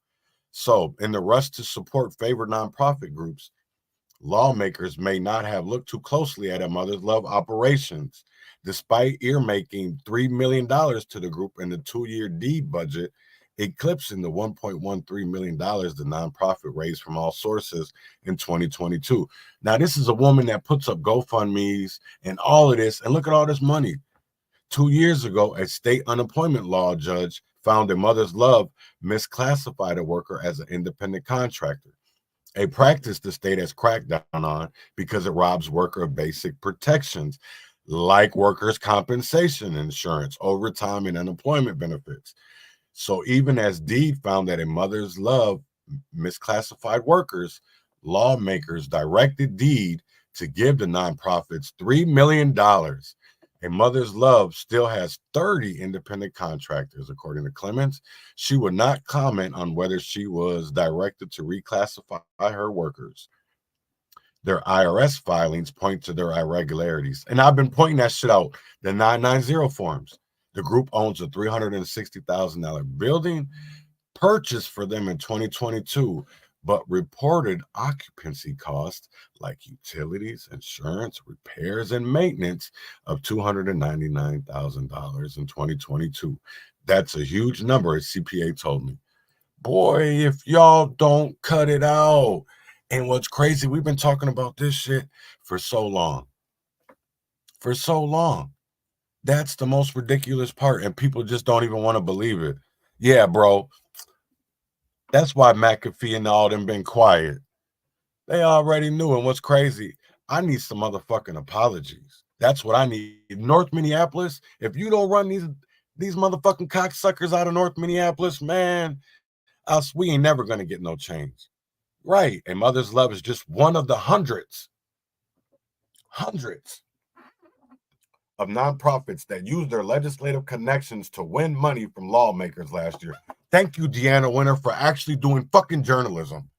So, in the rush to support favored nonprofit groups, lawmakers may not have looked too closely at A Mother's Love operations. Despite earmarking $3 million to the group in the 2-year deed budget, eclipsing the $1.13 million the nonprofit raised from all sources in 2022. Now, this is a woman that puts up GoFundMes and all of this, and look at all this money. 2 years ago, a state unemployment law judge found A Mother's Love misclassified a worker as an independent contractor, a practice the state has cracked down on because it robs workers of basic protections like workers' compensation insurance, overtime, and unemployment benefits. So even as Deed found that A Mother's Love misclassified workers, lawmakers directed Deed to give the nonprofits $3 million. A Mother's Love still has 30 independent contractors, according to Clemens. She would not comment on whether she was directed to reclassify her workers. Their IRS filings point to their irregularities. And I've been pointing that shit out. The 990 forms. The group owns a $360,000 building purchased for them in 2022, but reported occupancy costs like utilities, insurance, repairs, and maintenance of $299,000 in 2022. That's a huge number, as CPA told me. Boy, if y'all don't cut it out. And what's crazy, we've been talking about this shit for so long. For so long. That's the most ridiculous part, and people just don't even want to believe it. Yeah, bro. That's why McAfee and all them been quiet. They already knew. And what's crazy, I need some motherfucking apologies. That's what I need. North Minneapolis, if you don't run these motherfucking cocksuckers out of North Minneapolis, man, we ain't never going to get no change. Right. And Mother's Love is just one of the hundreds of nonprofits that use their legislative connections to win money from lawmakers last year. Thank you, Deanna Winter, for actually doing fucking journalism.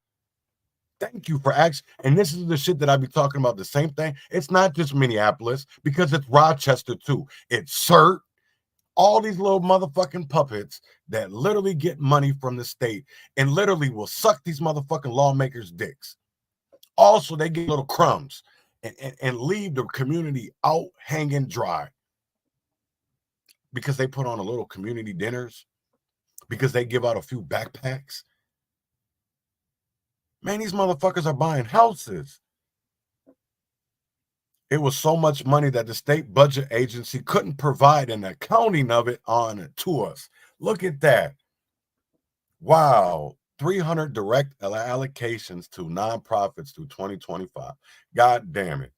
Thank you for actually, and this is the shit that I be talking about, the same thing. It's not just Minneapolis, because it's Rochester too. It's CERT, all these little motherfucking puppets that literally get money from the state and literally will suck these motherfucking lawmakers' dicks. Also, they get little crumbs and leave the community out hanging dry because they put on a little community dinners, because they give out a few backpacks. Man, these motherfuckers are buying houses. It was so much money that the state budget agency couldn't provide an accounting of it to us. Look at that. Wow. 300 direct allocations to nonprofits through 2025. God damn it.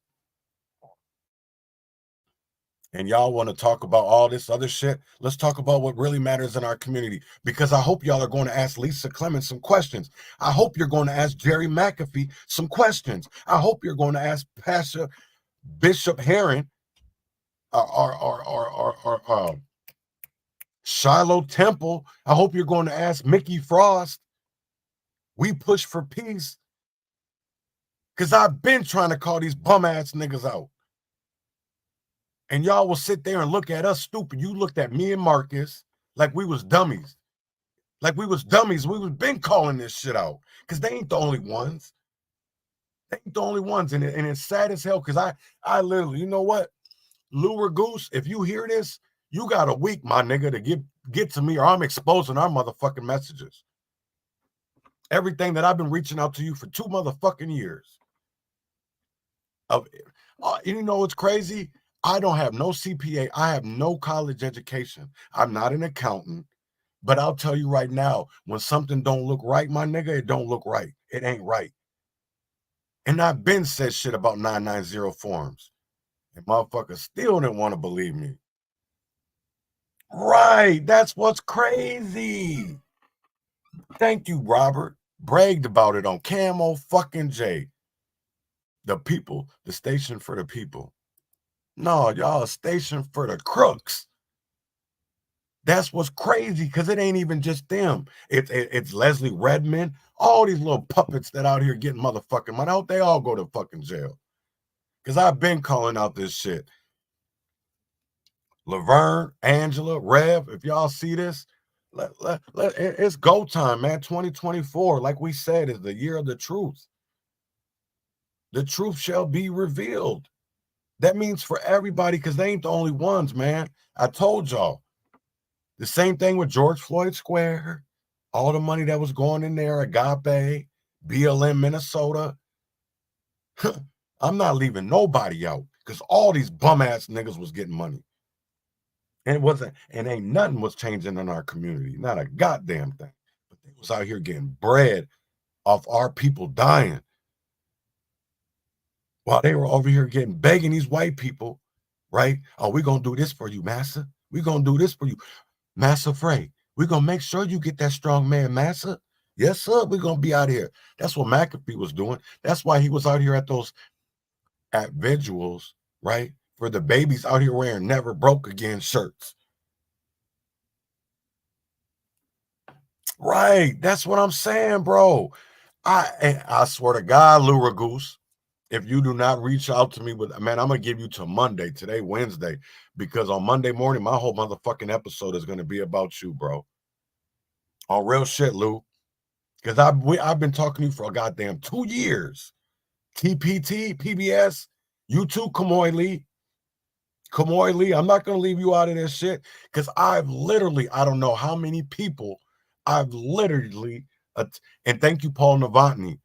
And y'all want to talk about all this other shit? Let's talk about what really matters in our community, because I hope y'all are going to ask Lisa Clemens some questions. I hope you're going to ask Jerry McAfee some questions. I hope you're going to ask Pastor Bishop Herron or Shiloh Temple. I hope you're going to ask Mickey Frost. We push for peace, because I've been trying to call these bum-ass niggas out. And y'all will sit there and look at us stupid. You looked at me and Marcus like we was dummies. Like we was dummies. We was been calling this shit out, because they ain't the only ones. They ain't the only ones. And it's sad as hell, because I literally, you know what? Lure Goose, if you hear this, you got a week, my nigga, to get to me, or I'm exposing our motherfucking messages. Everything that I've been reaching out to you for 2 motherfucking years. You know what's crazy? I don't have no CPA. I have no college education. I'm not an accountant. But I'll tell you right now, when something don't look right, my nigga, it don't look right. It ain't right. And I've been said shit about 990 forms. And motherfuckers still didn't want to believe me. Right. That's what's crazy. Thank you, Robert. Bragged about it on Camo fucking J. The people, the station for the people. No, y'all a station for the crooks. That's what's crazy, because it ain't even just them. It's Leslie Redmond, all these little puppets that out here getting motherfucking money. I hope they all go to fucking jail. Because I've been calling out this shit. Laverne, Angela, Rev, if y'all see this, it's go time, man. 2024, like we said, is the year of the truth. The truth shall be revealed. That means for everybody, because they ain't the only ones, man. I told y'all. The same thing with George Floyd Square, all the money that was going in there, Agape, BLM, Minnesota. I'm not leaving nobody out, because all these bum ass niggas was getting money. And it wasn't, and ain't nothing was changing in our community, not a goddamn thing. But they was out here getting bread off our people dying, while they were over here begging these white people, right? Oh, we're gonna do this for you, Massa. We're gonna do this for you. Massa Frey, we're going to make sure you get that strong man, Massa. Yes, sir, we're going to be out here. That's what McAfee was doing. That's why he was out here at vigils, right? For the babies out here wearing Never Broke Again shirts. Right, that's what I'm saying, bro. I swear to God, Lura Goose, if you do not reach out to me man, I'm going to give you till Monday, today, Wednesday, because on Monday morning, my whole motherfucking episode is going to be about you, bro. On real shit, Lou. Because I've been talking to you for a goddamn 2 years. TPT, PBS, you too, Kamoy Lee. Kamoy Lee, I'm not going to leave you out of this shit, because I've literally, I don't know how many people I've literally, and thank you, Paul Novotny.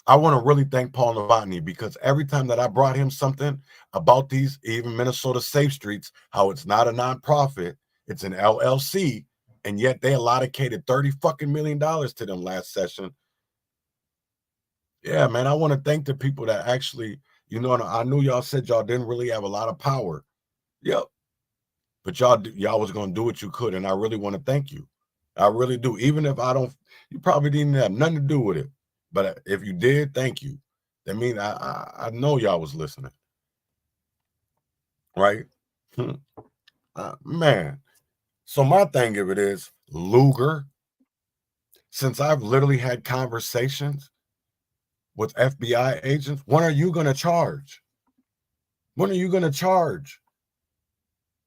I want to really thank Paul Novotny, because every time that I brought him something about these, even Minnesota Safe Streets, how it's not a nonprofit, it's an LLC, and yet they allocated $30 million to them last session. Yeah, man, I want to thank the people that actually, you know, I knew y'all said y'all didn't really have a lot of power. Yep. But y'all was going to do what you could, and I really want to thank you. I really do. Even if I don't, you probably didn't have nothing to do with it. But if you did, thank you. That means I know y'all was listening. Right? Man. So my thing of it is, Luger, since I've literally had conversations with FBI agents, when are you going to charge? When are you going to charge?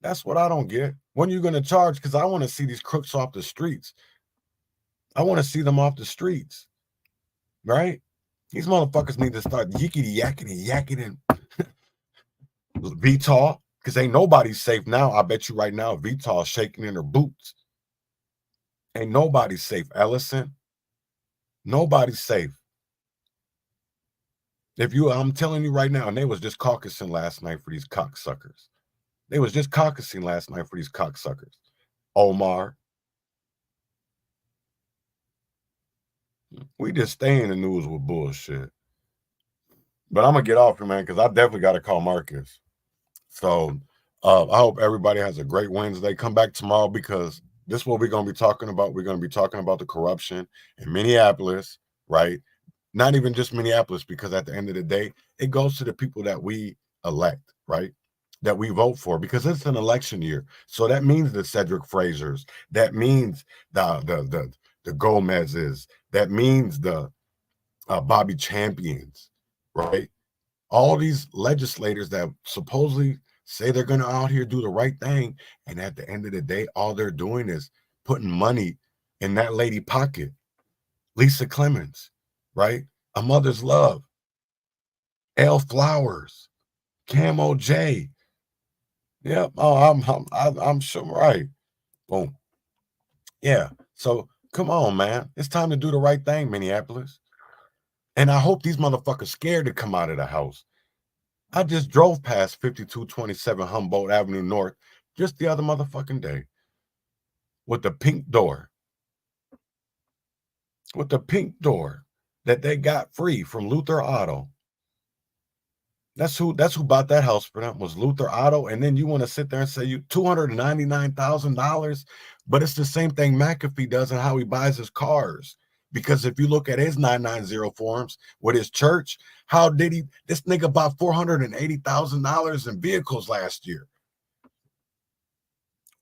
That's what I don't get. When are you going to charge? Because I want to see these crooks off the streets. I want to see them off the streets. Right? These motherfuckers need to start yickety yakety yakking VTOL, because ain't nobody safe now. I bet you right now VTOL shaking in her boots. Ain't nobody safe, Ellison. Nobody's safe. I'm telling you right now, and they was just caucusing last night for these cocksuckers. They was just caucusing last night for these cocksuckers. Omar. We just stay in the news with bullshit. But I'm going to get off here, man, because I definitely got to call Marcus. So I hope everybody has a great Wednesday. Come back tomorrow, because this is what we're going to be talking about. We're going to be talking about the corruption in Minneapolis, right? Not even just Minneapolis, because at the end of the day, it goes to the people that we elect, right? That we vote for, because it's an election year. So that means the Cedric Frasers, that means the Gomez's, that means the Bobby Champions, right? All these legislators that supposedly say they're going to out here do the right thing, and at the end of the day, all they're doing is putting money in that lady pocket. Lisa Clemens, right? A Mother's Love, L Flowers, Camo J. Yep. Oh, I'm sure. Right. Boom. Yeah. So come on, man. It's time to do the right thing, Minneapolis. And I hope these motherfuckers scared to come out of the house. I just drove past 5227 Humboldt Avenue North just the other motherfucking day with the pink door. With the pink door that they got free from Luther Auto. That's who bought that house for them, was Luther Auto. And then you want to sit there and say you $299,000, but it's the same thing McAfee does and how he buys his cars. Because if you look at his 990 forms with his church, how did he? This nigga bought $480,000 in vehicles last year.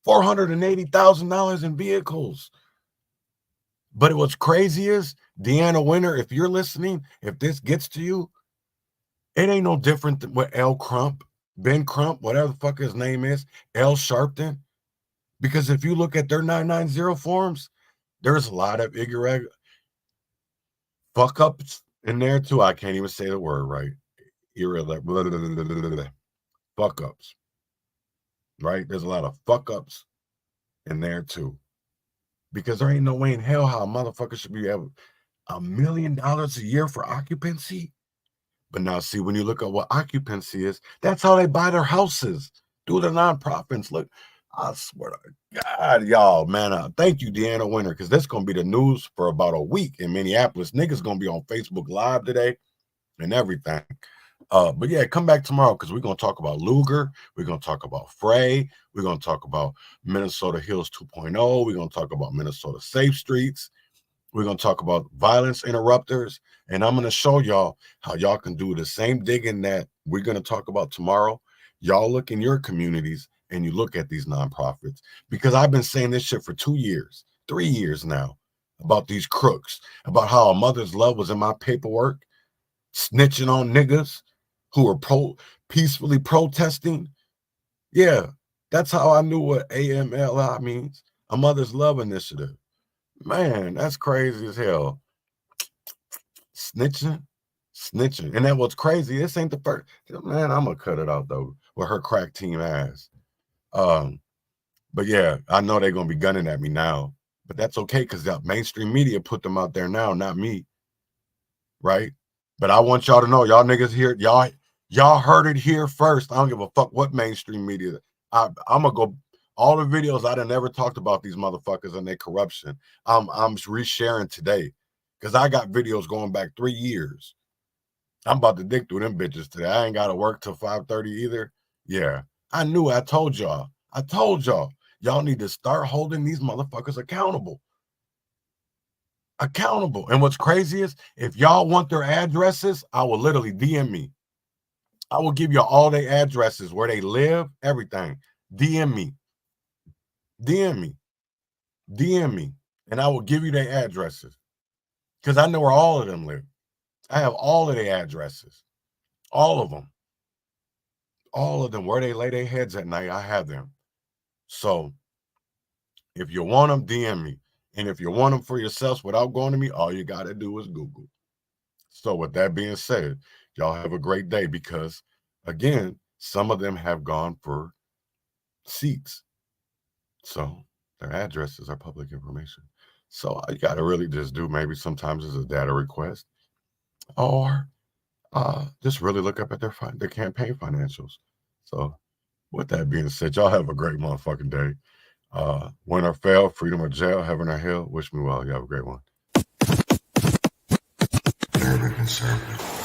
$480,000 in vehicles. But what's crazy is, Deanna Winter, if you're listening, if this gets to you, it ain't no different than what Ben Crump, whatever the fuck his name is, L Sharpton. Because if you look at their 990 forms, there's a lot of irregular fuck ups in there too. I can't even say the word right. Fuck ups. Right? There's a lot of fuck ups in there too. Because there ain't no way in hell how a motherfucker should be able $1 million a year for occupancy. But now, see, when you look at what occupancy is, that's how they buy their houses through the nonprofits. Look, I swear to God, y'all, man, thank you, Deanna Winter, because this is going to be the news for about a week in Minneapolis. Niggas going to be on Facebook Live today and everything. But yeah, come back tomorrow because we're going to talk about Luger. We're going to talk about Frey. We're going to talk about Minnesota Hills 2.0. We're going to talk about Minnesota Safe Streets. We're going to talk about violence interrupters. And I'm going to show y'all how y'all can do the same digging that we're going to talk about tomorrow. Y'all look in your communities and you look at these nonprofits. Because I've been saying this shit for 2 years, 3 years now, about these crooks, about how a mother's love was in my paperwork, snitching on niggas who were peacefully protesting. Yeah, that's how I knew what AMLI means, a mother's love initiative. Man, that's crazy as hell. Snitching. And that what's crazy. This ain't the first. Man, I'm gonna cut it out though with her crack team ass. But yeah, I know they're gonna be gunning at me now. But that's okay because the mainstream media put them out there now, not me. Right? But I want y'all to know, y'all niggas here, y'all heard it here first. I don't give a fuck what mainstream media. I'm gonna go. All the videos I done never talked about these motherfuckers and their corruption, I'm resharing today because I got videos going back 3 years. I'm about to dig through them bitches today. I ain't got to work till 5:30 either. Yeah, I knew. I told y'all. Y'all need to start holding these motherfuckers accountable. And what's crazy is, if y'all want their addresses, I will literally DM me. I will give you all their addresses, where they live, everything. DM me, and I will give you their addresses because I know where all of them live. I have all of their addresses, all of them, where they lay their heads at night. I have them. So if you want them, DM me. And if you want them for yourselves without going to me, all you got to do is Google. So with that being said, y'all have a great day because, again, some of them have gone for seats. So their addresses are public information. So all you got to really just do, maybe sometimes is a data request, or just really look up at their campaign financials. So with that being said, y'all have a great motherfucking day. Win or fail, freedom or jail, heaven or hell, wish me well. You have a great one. Urban conservative.